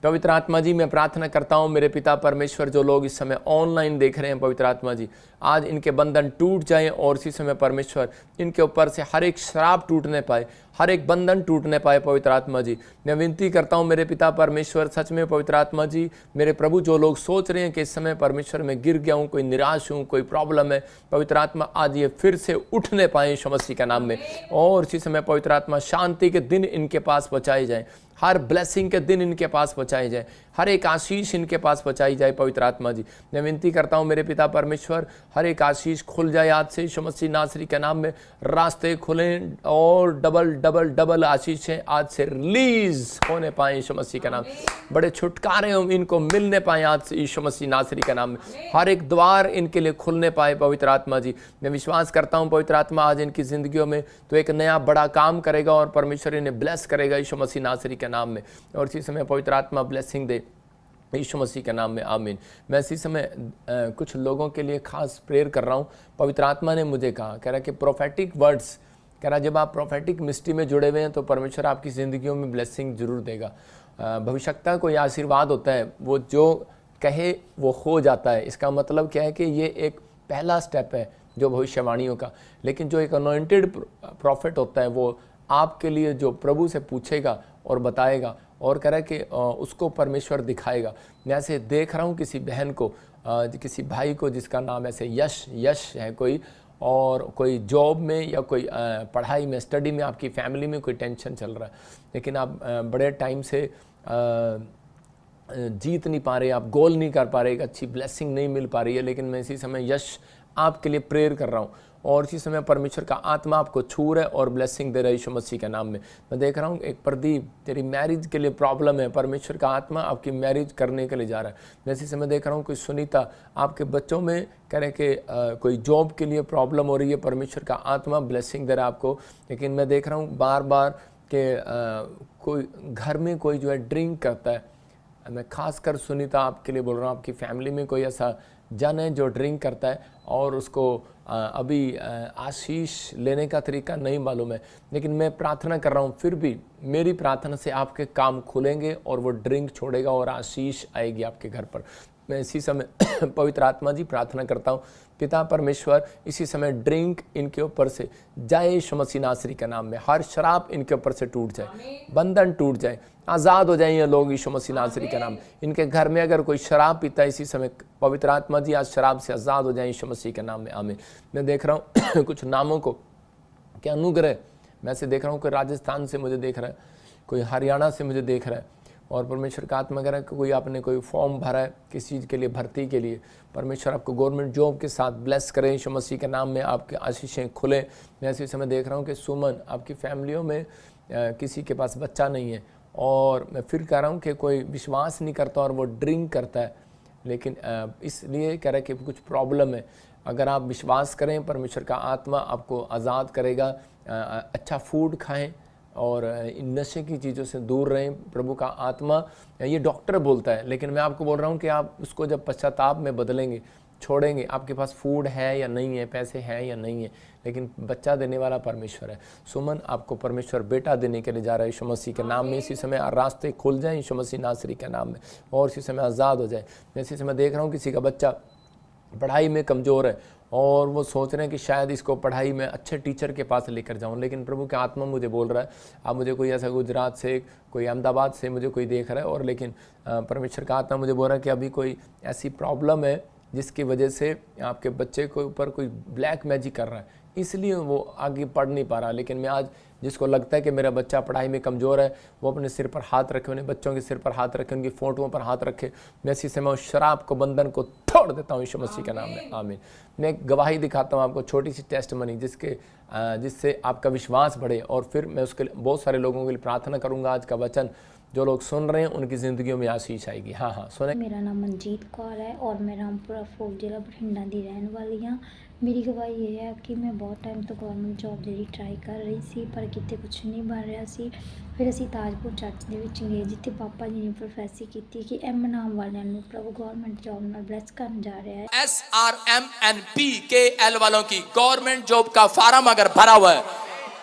पवित्र आत्मा जी मैं प्रार्थना करता हूँ मेरे पिता परमेश्वर, जो लोग इस समय ऑनलाइन देख रहे हैं पवित्र आत्मा जी, आज इनके बंधन टूट जाएं और इसी समय परमेश्वर इनके ऊपर से हर एक श्राप टूटने पाए, हर एक बंधन टूटने पाए पवित्र आत्मा जी। मैं विनती करता हूँ मेरे पिता परमेश्वर, सच में पवित्र आत्मा जी मेरे प्रभु, जो लोग सोच रहे हैं कि इस समय परमेश्वर मैं गिर गया हूँ, कोई निराश हूँ, कोई प्रॉब्लम है, पवित्र आत्मा आज ये फिर से उठने पाए यीशु मसीह के नाम में। और इसी समय पवित्र आत्मा शांति के दिन इनके पास पहुँचाए जाए, हर ब्लेसिंग के दिन इनके पास पहुँचाई जाए, हर एक आशीष इनके पास पहुँचाई जाए पवित्र आत्मा जी। मैं विनती करता हूँ मेरे पिता परमेश्वर, हर एक आशीष खुल जाए आज से यीशु मसीह नासरी के नाम में, रास्ते खुलें और डबल डबल डबल आशीषें आज से रिलीज होने पाए यीशु मसीह के नाम, बड़े छुटकारे इनको मिलने पाए आज से यीशु मसीह नासरी के नाम में, हर एक द्वार इनके लिए खुलने पाए पवित्र आत्मा जी। मैं विश्वास करता हूँ पवित्र आत्मा आज इनकी ज़िंदगियों में तो एक नया बड़ा काम करेगा और परमेश्वर इन्हें ब्लेस करेगा यीशु मसीह नासरी के नाम में। और इसी समय पवित्र आत्मा ब्लेसिंग दे यीशु मसीह के नाम में, आमीन। मैं इसी समय कुछ लोगों के लिए खास प्रेयर कर रहा हूँ। पवित्र आत्मा ने मुझे कहा, कह रहा कि प्रोफेटिक वर्ड्स, कह रहा जब आप प्रोफेटिक मिस्ट्री में जुड़े हुए हैं तो परमेश्वर आपकी ज़िंदगियों में ब्लेसिंग जरूर देगा। भविष्यता कोई आशीर्वाद होता है, वो जो कहे वो हो जाता है। इसका मतलब क्या है कि ये एक पहला स्टेप है जो भविष्यवाणियों का, लेकिन जो एक अनॉइंटेड प्रॉफिट होता है वो आपके लिए जो प्रभु से पूछेगा और बताएगा और कह रहा है कि उसको परमेश्वर दिखाएगा। मैं ऐसे देख रहा हूँ किसी बहन को, किसी भाई को जिसका नाम ऐसे यश है कोई, और कोई जॉब में या कोई पढ़ाई में, स्टडी में, आपकी फैमिली में कोई टेंशन चल रहा है, लेकिन आप बड़े टाइम से जीत नहीं पा रहे, आप गोल नहीं कर पा रहे, एक अच्छी ब्लेसिंग नहीं मिल पा रही है। लेकिन मैं इसी समय यश आपके लिए प्रेयर कर रहा हूँ और इसी समय परमेश्वर का आत्मा आपको छू रहा है और ब्लेसिंग दे रहा है यीशु मसीह के नाम में। मैं देख रहा हूँ एक प्रदीप, तेरी मैरिज के लिए प्रॉब्लम है, परमेश्वर का आत्मा आपकी मैरिज करने के लिए जा रहा है। मैं इसी समय देख रहा हूँ कोई सुनीता, आपके बच्चों में कह रहे कि कोई जॉब के लिए प्रॉब्लम हो रही है, परमेश्वर का आत्मा ब्लेसिंग दे रहा है आपको। लेकिन मैं देख रहा हूँ बार बार कि कोई घर में कोई जो है ड्रिंक करता है। मैं खासकर सुनीता आपके लिए बोल रहा हूँ, आपकी फैमिली में कोई ऐसा जन है जो ड्रिंक करता है और उसको अभी आशीष लेने का तरीका नहीं मालूम है, लेकिन मैं प्रार्थना कर रहा हूँ, फिर भी मेरी प्रार्थना से आपके काम खुलेंगे और वो ड्रिंक छोड़ेगा और आशीष आएगी आपके घर पर। मैं इसी समय पवित्र आत्मा जी प्रार्थना करता हूँ, पिता परमेश्वर इसी समय ड्रिंक इनके ऊपर से जाए यीशु मसीह नासरी के नाम में, हर शराब इनके ऊपर से टूट जाए, बंधन टूट जाए, आज़ाद हो जाए ये लोग यीशु मसीह नासरी के नाम। इनके घर में अगर कोई शराब पीता है इसी समय पवित्र आत्मा जी आज शराब से आज़ाद हो जाए यीशु मसीह के नाम में, आमीन। मैं देख रहा हूँ कुछ नामों को क्या अनुग्रह, मैं से देख रहा हूँ कोई राजस्थान से मुझे देख रहा है, कोई हरियाणा से मुझे देख रहा है, और परमेश्वर का आत्मा कह रहा है कि कोई आपने कोई फॉर्म भरा है किसी चीज़ के लिए, भर्ती के लिए, परमेश्वर आपको गवर्नमेंट जॉब के साथ ब्लेस करें यीशु मसीह के नाम में, आपके आशीषें खुलें। मैं इसी समय देख रहा हूँ कि सुमन, आपकी फैमिलियों में किसी के पास बच्चा नहीं है, और मैं फिर कह रहा हूँ कि कोई विश्वास नहीं करता और वो ड्रिंक करता है, लेकिन इसलिए कह रहा है कि कुछ प्रॉब्लम है। अगर आप विश्वास करें परमेश्वर का आत्मा आपको आज़ाद करेगा। अच्छा फूड खाएं और इन नशे की चीज़ों से दूर रहें। प्रभु का आत्मा, ये डॉक्टर बोलता है, लेकिन मैं आपको बोल रहा हूँ कि आप उसको जब पश्चाताप में बदलेंगे, छोड़ेंगे, आपके पास फूड है या नहीं है, पैसे हैं या नहीं है, लेकिन बच्चा देने वाला परमेश्वर है। सुमन, आपको परमेश्वर बेटा देने के लिए जा रहा है यीशु मसीह के नाम में। इसी समय रास्ते खुल जाएं यीशु मसीह नासरी के नाम में, और इसी समय आज़ाद हो जाए। मैं इसी समय देख रहा हूँ किसी का बच्चा पढ़ाई में कमज़ोर है और वो सोच रहे हैं कि शायद इसको पढ़ाई में अच्छे टीचर के पास लेकर जाऊं, लेकिन प्रभु का आत्मा मुझे बोल रहा है, आप मुझे कोई ऐसा गुजरात से, कोई अहमदाबाद से मुझे कोई देख रहा है, और लेकिन परमेश्वर का आत्मा मुझे बोल रहा है कि अभी कोई ऐसी प्रॉब्लम है जिसकी वजह से आपके बच्चे के ऊपर कोई ब्लैक मैजिक कर रहा है, इसलिए वो आगे पढ़ नहीं पा रहा। लेकिन मैं आज जिसको लगता है कि मेरा बच्चा पढ़ाई में कमज़ोर है, वो अपने सिर पर हाथ रखे, उन्हें बच्चों के सिर पर हाथ रखे, उनकी फ़ोटों पर हाथ रखे। मैं इसी समय उस शराब को, बंधन को तोड़ देता हूँ यीशु मसीह के नाम में, आमीन। मैं एक गवाही दिखाता हूँ आपको, छोटी सी टेस्टमनी, जिससे आपका विश्वास बढ़े, और फिर मैं उसके बहुत सारे लोगों के लिए प्रार्थना करूँगा। आज का वचन जो लोग सुन रहे हैं उनकी ज़िंदगियों में आशीष आएगी। हाँ सुने। मेरा नाम मनजीत कौर है और मैं रामपुरा फोर्ट जिला बठिंडा की रहने वाली हाँ। मेरी गवाही ये है कि मैं बहुत टाइम तो गवर्नमेंट जॉब के लिए ट्राई कर रही सी, पर कितने कुछ नहीं बन रहा सी। फिर असी ताजपुर चर्च के गए जिथे पापा जी ने प्रोफेसी की कि एम नाम वाले प्रभु गवर्नमेंट जॉब में ब्लेस करने जा रहा है। SRMNPKL वालों की गवर्नमेंट जॉब का फार्म अगर भरा हुआ है,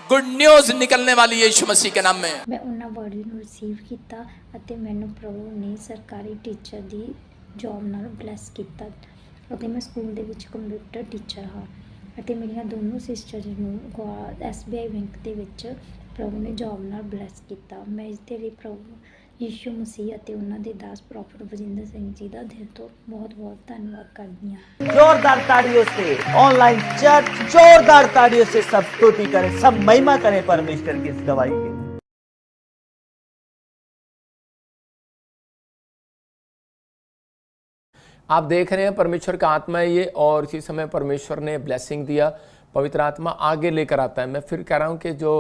गुड न्यूज निकलने वाली है यीशु मसीह के नाम में। मैं उन्हां वर्ड ਨੂੰ ਰਿਸੀਵ ਕੀਤਾ ਅਤੇ ਮੈਨੂੰ ਪ੍ਰਭੂ ਨੇ ਸਰਕਾਰੀ ਟੀਚਰ ਦੀ ਜੌਬ ਨਾਲ ਬਲੈਸ ਕੀਤਾ ਅਤੇ ਮੈਂ ਸਕੂਲ ਦੇ ਵਿੱਚ ਕੰਪਿਊਟਰ ਟੀਚਰ ਹਾਂ ਅਤੇ ਮੇਰੀਆਂ ਦੋਨੋਂ ਸਿਸਟਰਸ ਨੂੰ SBI ਬੈਂਕ ਦੇ ਵਿੱਚ ਪ੍ਰਭੂ ਨੇ ਜੌਬ ਨਾਲ ਬਲੈਸ ਕੀਤਾ। ਮੈਂ ਇਸ ਦੇ ਲਈ ਪ੍ਰਭੂ ਯੀਸ਼ੂ ਮਸੀਹ ਅਤੇ ਉਹਨਾਂ ਦੇ ਦਾਸ ਪ੍ਰੋਫੈਟ ਵਜਿੰਦਰ ਸਿੰਘ ਜੀ ਦਾ ਦਿਲ ਤੋਂ बहुत धन्यवाद करती हूँ। जोरदार तालियों से ऑनलाइन चर्च जोरदार तालियों से सब स्तुति करें, सब महिमा करें परमेश्वर की इस गवाही के। आप देख रहे हैं परमेश्वर का आत्मा है ये, और इसी समय परमेश्वर ने ब्लेसिंग दिया, पवित्र आत्मा आगे लेकर आता है। मैं फिर कह रहा हूँ कि जो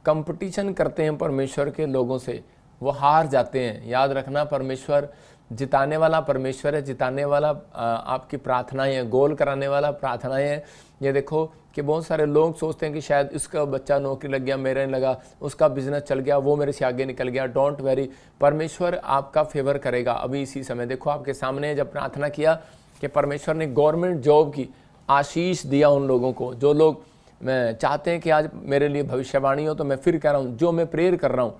कंपटीशन करते हैं परमेश्वर के लोगों से वो हार जाते हैं। याद रखना, परमेश्वर जिताने वाला परमेश्वर है, जिताने वाला आपकी प्रार्थनाएं हैं, गोल कराने वाला प्रार्थनाएं हैं। ये देखो कि बहुत सारे लोग सोचते हैं कि शायद इसका बच्चा नौकरी लग गया, मेरे नहीं लगा, उसका बिजनेस चल गया, वो मेरे से आगे निकल गया। डोंट वेरी, परमेश्वर आपका फेवर करेगा अभी इसी समय। देखो आपके सामने जब प्रार्थना किया कि परमेश्वर ने गवर्नमेंट जॉब की आशीष दिया उन लोगों को जो लोग मैं चाहते हैं कि आज मेरे लिए भविष्यवाणी हो। तो मैं फिर कह रहा हूँ, जो मैं प्रेयर कर रहा हूँ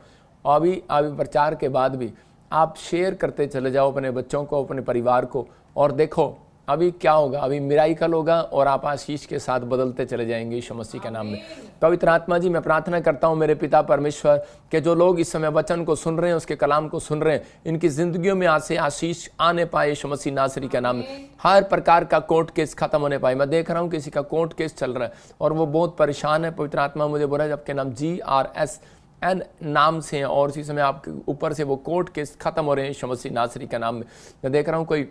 अभी प्रचार के बाद भी आप शेयर करते चले जाओ अपने बच्चों को, अपने परिवार को, और देखो अभी क्या होगा। अभी मिराइकल होगा और आप आशीष के साथ बदलते चले जाएंगे यीशु मसीह के नाम में। पवित्र आत्मा जी, मैं प्रार्थना करता हूँ मेरे पिता परमेश्वर के जो लोग इस समय वचन को सुन रहे हैं, उसके कलाम को सुन रहे हैं, इनकी जिंदगियों में आज से आशीष आने पाए यीशु मसीह नासरी के नाम में। हर प्रकार का कोर्ट केस खत्म होने पाए। मैं देख रहा हूँ किसी का कोर्ट केस चल रहा है और वो बहुत परेशान है। पवित्र आत्मा मुझे बोला है आपके नाम GRSN नाम से हैं और इसी समय आपके ऊपर से वो कोर्ट केस खत्म हो रहे हैं यीशु मसीह नासरी के नाम में। मैं देख रहा हूँ कोई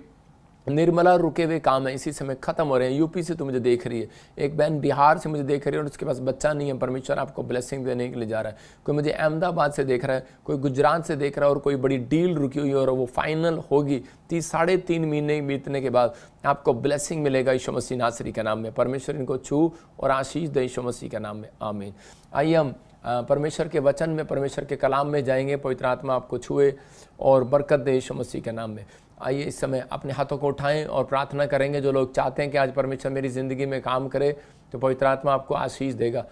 निर्मला रुके हुए काम है इसी समय खत्म हो रहे हैं। यूपी से तो मुझे देख रही है, एक बहन बिहार से मुझे देख रही है और उसके पास बच्चा नहीं है। परमेश्वर आपको ब्लेसिंग देने के लिए जा रहा है। कोई मुझे अहमदाबाद से देख रहा है, कोई गुजरात से देख रहा है और कोई बड़ी डील रुकी हुई है और वो फाइनल होगी। 3.5 महीने बीतने के बाद आपको ब्लेसिंग मिलेगा यीशु मसीह नासरी के नाम में। परमेश्वर इनको छू और आशीष दे यीशु मसीह के नाम में, आमीन। आइए हम परमेश्वर के वचन में, परमेश्वर के कलाम में जाएंगे। पवित्र आत्मा आपको छुए और बरकत दे यीशु मसीह के नाम में। आइए इस समय अपने हाथों को उठाएं और प्रार्थना करेंगे। जो लोग चाहते हैं कि आज परमेश्वर मेरी ज़िंदगी में काम करे तो पवित्र आत्मा आपको आशीष देगा।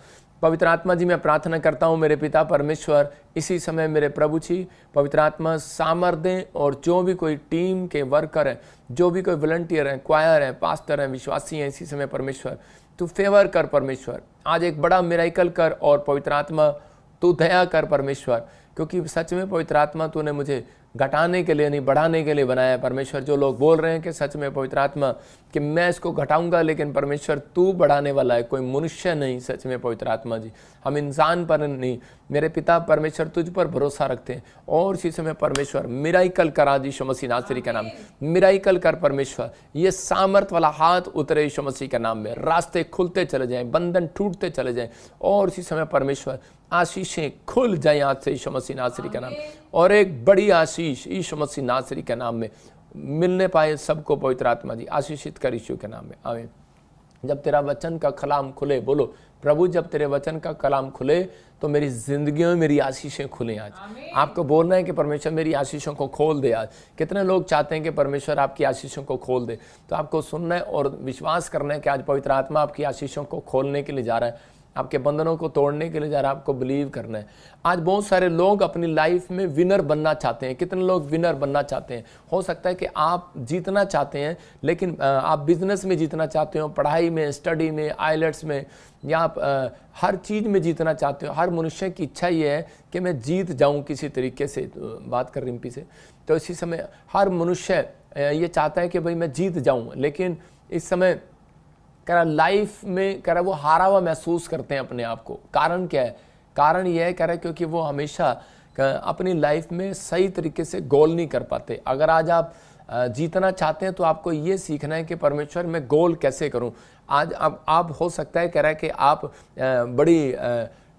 पवित्र आत्मा जी, मैं प्रार्थना करता हूँ मेरे पिता परमेश्वर, इसी समय मेरे प्रभु जी पवित्र आत्मा सामर्थ दें और जो भी कोई टीम के वर्कर हैं, जो भी कोई वॉलंटियर हैं, क्वायर हैं, पास्टर हैं, विश्वासी हैं, इसी समय परमेश्वर तू फेवर कर। परमेश्वर आज एक बड़ा मिराइकल कर और पवित्र आत्मा तू दया कर परमेश्वर, क्योंकि सच में पवित्र आत्मा तूने मुझे घटाने के लिए नहीं बढ़ाने के लिए बनाया है। परमेश्वर जो लोग बोल रहे हैं कि सच में पवित्र आत्मा कि मैं इसको घटाऊंगा, लेकिन परमेश्वर तू बढ़ाने वाला है, कोई मनुष्य नहीं। सच में पवित्र आत्मा जी हम इंसान पर नहीं, मेरे पिता परमेश्वर तुझ पर भरोसा रखते हैं और इसी समय परमेश्वर मिराइकल करा यीशु मसीह नासरी का नाम, मिराइकल कर परमेश्वर। ये सामर्थ वाला हाथ उतरे यीशु मसीह के नाम में, रास्ते खुलते चले जाएं, बंधन टूटते चले जाएं और इसी समय परमेश्वर आशीषें खुल जाएं आज से यीशु मसीह नासरी का नाम, और एक बड़ी आशीष यीशु मसीह नासरी के नाम में मिलने पाए सबको। पवित्र आत्मा जी आशीषित कर यीशु के नाम में, आमीन। जब तेरा वचन का कलाम खुले, बोलो प्रभु, जब तेरे वचन का कलाम खुले तो मेरी जिंदगी में मेरी आशीषें खुलें। आज आपको बोलना है कि परमेश्वर मेरी आशीषों को खोल दे। आज कितने लोग चाहते हैं कि परमेश्वर आपकी आशीषों को खोल दे, तो आपको सुनना है और विश्वास करना है कि आज पवित्र आत्मा आपकी आशीषों को खोलने के लिए जा रहा है, आपके बंधनों को तोड़ने के लिए जा रहा है। आपको बिलीव करना है। आज बहुत सारे लोग अपनी लाइफ में विनर बनना चाहते हैं। कितने लोग विनर बनना चाहते हैं? हो सकता है कि आप जीतना चाहते हैं, लेकिन आप बिजनेस में जीतना चाहते हो, पढ़ाई में, स्टडी में, आइलेट्स में, या आप हर चीज़ में जीतना चाहते हो। हर मनुष्य की इच्छा ये है कि मैं जीत जाऊं किसी तरीके से। बात कर रिम्पी से, तो इसी समय हर मनुष्य ये चाहता है कि भाई मैं जीत जाऊं, लेकिन इस समय कह रहा लाइफ में कह रहा वो हारा हुआ महसूस करते हैं अपने आप को। कारण क्या है? कारण ये है कह रहा क्योंकि वो हमेशा अपनी लाइफ में सही तरीके से गोल नहीं कर पाते। अगर आज आप जीतना चाहते हैं तो आपको ये सीखना है कि परमेश्वर मैं गोल कैसे करूं। आज अब आप हो सकता है कह रहा है कि आप बड़ी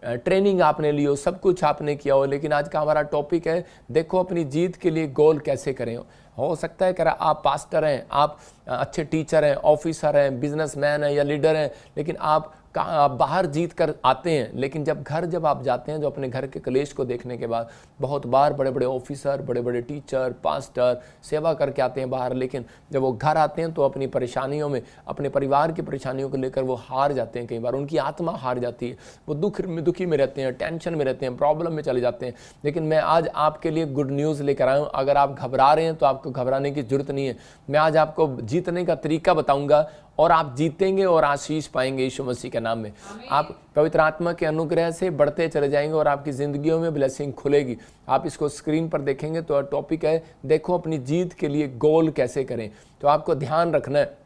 ट्रेनिंग आपने ली हो, सब कुछ आपने किया हो, लेकिन आज का हमारा टॉपिक है देखो अपनी जीत के लिए गोल कैसे करें। हो सकता है कह रहा आप पास्टर हैं, आप अच्छे टीचर हैं, ऑफिसर हैं, बिजनेसमैन हैं या लीडर हैं, लेकिन आप बाहर जीत कर आते हैं, लेकिन जब आप जाते हैं, जो अपने घर के कलेश को देखने के बाद बहुत बार बड़े बड़े ऑफिसर, बड़े बड़े टीचर, पास्टर सेवा करके आते हैं बाहर, लेकिन जब वो घर आते हैं तो अपनी परेशानियों में, अपने परिवार की परेशानियों को लेकर वो हार जाते हैं। कई बार उनकी आत्मा हार जाती है, वो दुखी में रहते हैं, टेंशन में रहते हैं, प्रॉब्लम में चले जाते हैं। लेकिन मैं आज आपके लिए गुड न्यूज़ लेकर आया हूँ। अगर आप घबरा रहे हैं तो आपको घबराने की जरूरत नहीं है। मैं आज आपको जीतने का तरीका बताऊंगा और आप जीतेंगे और आशीष पाएंगे यीशु मसीह के नाम में। आप पवित्र आत्मा के अनुग्रह से बढ़ते चले जाएंगे और आपकी ज़िंदगियों में ब्लेसिंग खुलेगी। आप इसको स्क्रीन पर देखेंगे तो टॉपिक है, देखो अपनी जीत के लिए गोल कैसे करें। तो आपको ध्यान रखना है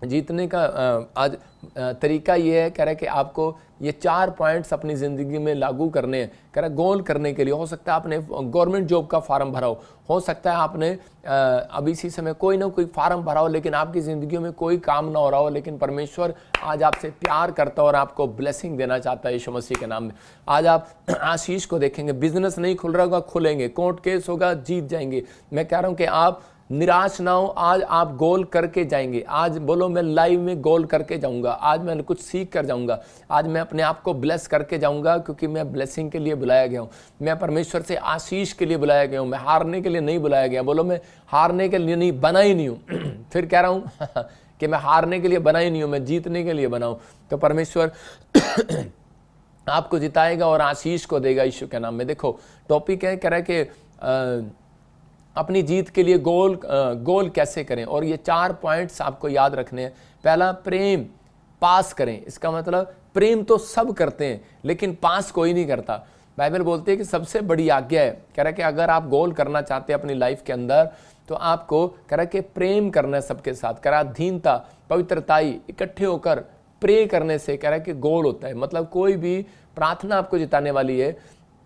जीतने का आज तरीका ये है, कह रहा है कि आपको ये 4 पॉइंट्स अपनी ज़िंदगी में लागू करने हैं। कह रहा है गोल करने के लिए हो सकता है आपने गवर्नमेंट जॉब का फार्म भरा हो सकता है आपने अभी इसी समय कोई ना कोई फार्म भरा हो, लेकिन आपकी ज़िंदगी में कोई काम ना हो रहा हो, लेकिन परमेश्वर आज आपसे प्यार करता है और आपको ब्लेसिंग देना चाहता है यीशु मसीह के नाम में। आज आप आशीष को देखेंगे, बिजनेस नहीं खुल रहा होगा, खुलेंगे, कोर्ट केस होगा, जीत जाएंगे। मैं कह रहा हूँ कि आप निराश ना हो, आज आप गोल करके जाएंगे। आज बोलो मैं लाइव में गोल करके जाऊंगा, आज मैं कुछ सीख कर जाऊंगा, आज मैं अपने आप को ब्लेस करके जाऊंगा, क्योंकि मैं ब्लेसिंग के लिए बुलाया गया हूं। मैं परमेश्वर से आशीष के लिए बुलाया गया हूं, मैं हारने के लिए नहीं बुलाया गया। बोलो मैं हारने के लिए नहीं, बना ही नहीं हूं। फिर कह रहा हूं कि मैं हारने के लिए बना ही नहीं हूं, मैं जीतने के लिए बना हूं। तो परमेश्वर आपको जिताएगा और आशीष को देगा यीशु के नाम में। देखो टॉपिक है, कह रहा है कि अपनी जीत के लिए गोल कैसे करें, और ये 4 पॉइंट्स आपको याद रखने हैं। पहला, प्रेम पास करें। इसका मतलब प्रेम तो सब करते हैं, लेकिन पास कोई नहीं करता। बाइबल बोलती है कि सबसे बड़ी आज्ञा है, कह रहा है कि अगर आप गोल करना चाहते हैं अपनी लाइफ के अंदर, तो आपको कह रहा है कि प्रेम करना है सबके साथ। कह रहा है अधीनता, पवित्रताई, इकट्ठे होकर प्रे करने से कह रहा है कि गोल होता है। मतलब कोई भी प्रार्थना आपको जिताने वाली है,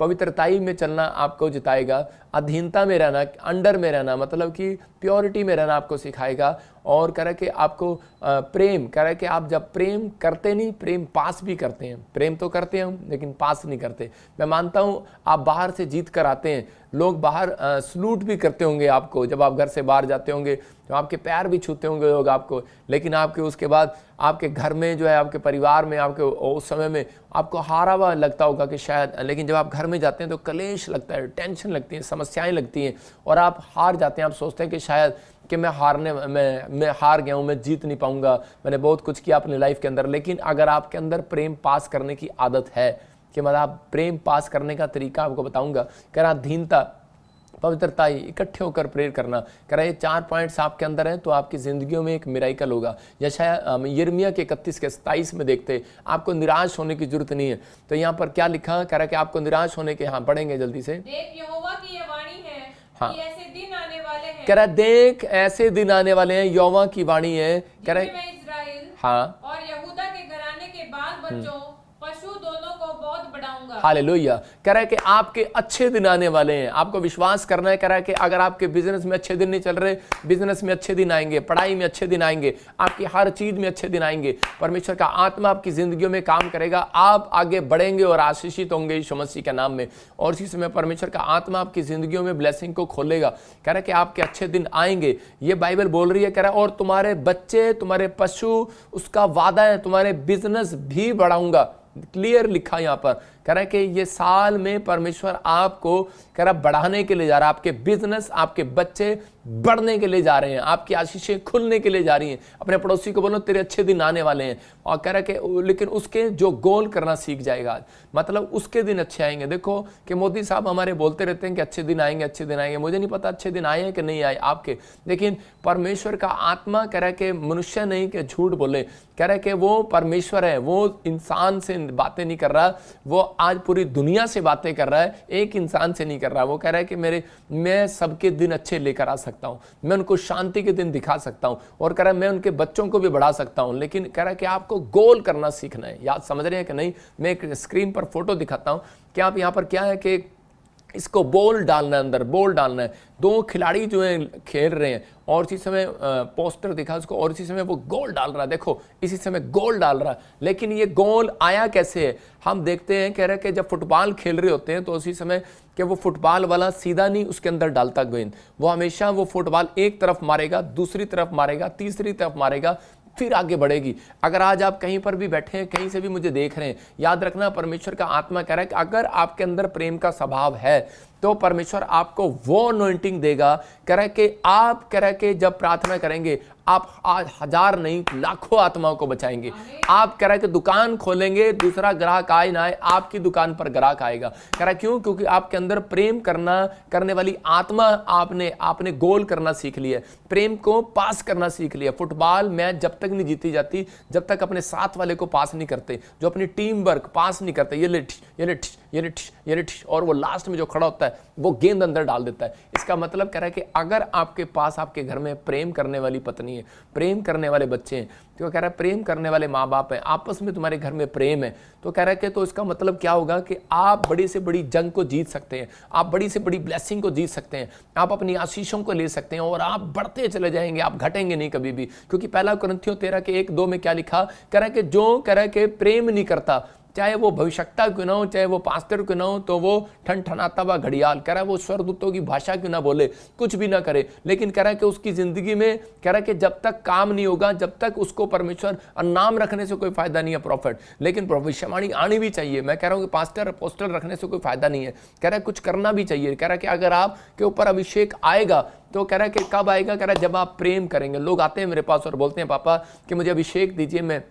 पवित्रताई में चलना आपको जिताएगा, अधीनता में रहना, अंडर में रहना, मतलब कि प्योरिटी में रहना आपको सिखाएगा। और कह रहा है कि आपको प्रेम, कह रहा है कि आप जब प्रेम करते नहीं, प्रेम पास भी करते हैं। प्रेम तो करते हैं हम, लेकिन पास नहीं करते। मैं मानता हूँ आप बाहर से जीत कर आते हैं, लोग बाहर सलूट भी करते होंगे आपको, जब आप घर से बाहर जाते होंगे तो आपके पैर भी छूते होंगे लोग आपको, लेकिन आपके उसके बाद आपके घर में जो है, आपके परिवार में, आपके उस समय में आपको हारा हुआ लगता होगा कि शायद, लेकिन जब आप घर में जाते हैं तो कलेश लगता है, टेंशन लगती है, समस्याएं लगती हैं और आप हार जाते हैं। आप सोचते हैं कि शायद कि मैं हार गया हूँ, मैं जीत नहीं पाऊंगा, मैंने बहुत कुछ किया अपनी लाइफ के अंदर। लेकिन अगर आपके अंदर प्रेम पास करने की आदत है, कि मतलब आप प्रेम पास करने का तरीका आपको बताऊंगा। कह रहा अधीनता, पवित्रता, इकट्ठे होकर प्रेयर करना। कह रहा ये 4 पॉइंट्स आपके अंदर हैं तो आपकी जिंदगियों में एक मिराइकल होगा। यिर्मयाह के 31 के 27 में देखते, आपको निराश होने की जरूरत नहीं है। तो यहाँ पर क्या लिखा, कह रहा कि आपको निराश होने के, हाँ पढ़ेंगे जल्दी से। देख यहोवा की ये वाणी है, हाँ, कि ऐसे दिन आने वाले हैं। कह रहा देख ऐसे दिन आने वाले हैं, यहोवा की वाणी है। कह रहा मैं इस्राएल हाँ और यहूदा के घराने के बाल बच्चों, पशु दोनों को बहुत बढ़ाऊंगा। हालेलुया। कह रहा है कि आपके अच्छे दिन आने वाले हैं, आपको विश्वास करना है। कह रहा है कि अगर आपके बिजनेस में अच्छे दिन नहीं चल रहे, बिजनेस में अच्छे दिन आएंगे, पढ़ाई में अच्छे दिन आएंगे, आपकी हर चीज में अच्छे दिन आएंगे। परमेश्वर का आत्मा आपकी जिंदगियों में काम करेगा, आप आगे बढ़ेंगे और आशीषित होंगे यीशु मसीह के नाम में। और इसी समय परमेश्वर का आत्मा आपकी जिंदगियों में ब्लेसिंग को खोलेगा। कह रहा है कि आपके अच्छे दिन आएंगे, ये बाइबल बोल रही है। कह रहा है और तुम्हारे बच्चे, तुम्हारे पशु, उसका वादा है, तुम्हारे बिजनेस भी बढ़ाऊंगा। क्लियर लिखा यहां पर। कह रहा है कि ये साल में परमेश्वर आपको कह रहा बढ़ाने के लिए जा रहा है, आपके बिजनेस, आपके बच्चे बढ़ने के लिए जा रहे हैं, आपकी आशीषें खुलने के लिए जा रही हैं। अपने पड़ोसी को बोलो तेरे अच्छे दिन आने वाले हैं। और कह रहा है कि लेकिन उसके जो गोल करना सीख जाएगा, मतलब उसके दिन अच्छे आएंगे। देखो कि मोदी साहब हमारे बोलते रहते हैं कि अच्छे दिन आएंगे, अच्छे दिन आएंगे। मुझे नहीं पता अच्छे दिन आए हैं कि नहीं आए आपके, लेकिन परमेश्वर का आत्मा कह रहा है कि मनुष्य नहीं कि झूठ बोले। कह रहा है कि वो परमेश्वर है, वो इंसान से बातें नहीं कर रहा, वो आज पूरी दुनिया से बातें कर रहा है, एक इंसान से नहीं कर रहा। वो कह रहा है कि मैं सबके दिन अच्छे लेकर आ सकता हूं, मैं उनको शांति के दिन दिखा सकता हूं, और कह रहा है मैं उनके बच्चों को भी बढ़ा सकता हूं। लेकिन कह रहा है कि आपको गोल करना सीखना है। याद समझ रहे हैं कि नहीं? मैं एक स्क्रीन पर फोटो दिखाता हूं कि आप यहां पर क्या है कि इसको बॉल डालना है, अंदर बॉल डालना है। 2 खिलाड़ी जो हैं खेल रहे हैं, और इसी समय पोस्टर दिखा उसको, और इसी समय वो गोल डाल रहा है। देखो इसी समय गोल डाल रहा है, लेकिन ये गोल आया कैसे है हम देखते हैं। कह रहे हैं कि जब फुटबॉल खेल रहे होते हैं तो उसी समय कि वो फुटबॉल वाला सीधा नहीं उसके अंदर डालता गेंद, वो हमेशा वो फुटबॉल एक तरफ मारेगा, दूसरी तरफ मारेगा, तीसरी तरफ मारेगा, फिर आगे बढ़ेगी। अगर आज आप कहीं पर भी बैठे हैं, कहीं से भी मुझे देख रहे हैं, याद रखना परमेश्वर का आत्मा कह रहा है कि अगर आपके अंदर प्रेम का स्वभाव है तो परमेश्वर आपको वो अनॉइंटिंग देगा। कह रहा है कि आप कह रहा है कि जब प्रार्थना करेंगे आप आज 1000 नहीं लाखों आत्माओं को बचाएंगे। आप कह रहा है कि दुकान खोलेंगे, दूसरा ग्राहक आए ना आए, आपकी दुकान पर ग्राहक आएगा। कह रहा है क्यों? क्योंकि आपके अंदर प्रेम करने वाली आत्मा आपने गोल करना सीख लिया, प्रेम को पास करना सीख लिया। फुटबॉल मैच जब तक नहीं जीती जाती जब तक अपने साथ वाले को पास नहीं करते, जो अपनी टीम वर्क पास नहीं करते, ये ले और वो लास्ट में जो खड़ा होता है वो गेंद अंदर डाल देता है। इसका मतलब कह रहा है कि अगर आपके पास आपके घर में प्रेम करने वाली पत्नी है, प्रेम करने वाले बच्चे हैं, तो कह रहा है प्रेम करने वाले माँ बाप हैं, आपस में तुम्हारे घर में प्रेम है, तो कह रहा है कि तो इसका मतलब क्या होगा कि आप बड़ी से बड़ी जंग को जीत सकते हैं, आप बड़ी से बड़ी ब्लेसिंग को जीत सकते हैं, आप अपनी आशीषों को ले सकते हैं और आप बढ़ते चले जाएंगे, आप घटेंगे नहीं कभी भी। क्योंकि पहला कुरिन्थियों 13:1-2 में क्या लिखा? कह रहा है कि जो कह रहा है कि प्रेम नहीं करता, चाहे वो भविष्यवक्ता क्यों ना हो, चाहे वो पास्टर क्यों ना हो, तो वो ठनठनाता हुआ घड़ियाल, कह रहा है वो स्वर्गदूतों की भाषा क्यों ना बोले, कुछ भी ना करे, लेकिन कह रहा है कि उसकी जिंदगी में कह रहा है कि जब तक काम नहीं होगा, जब तक उसको परमेश्वर नाम रखने से कोई फायदा नहीं है प्रॉफिट, लेकिन भविष्यवाणी आनी भी चाहिए। मैं कह रहा हूँ कि पास्टर पोस्टर रखने से कोई फायदा नहीं है, कह रहा है कुछ करना भी चाहिए। कह रहा है कि अगर आपके ऊपर अभिषेक आएगा तो कह रहा है कि कब आएगा? कह रहा है जब आप प्रेम करेंगे। लोग आते हैं मेरे पास और बोलते हैं पापा कि मुझे अभिषेक दीजिए, मैं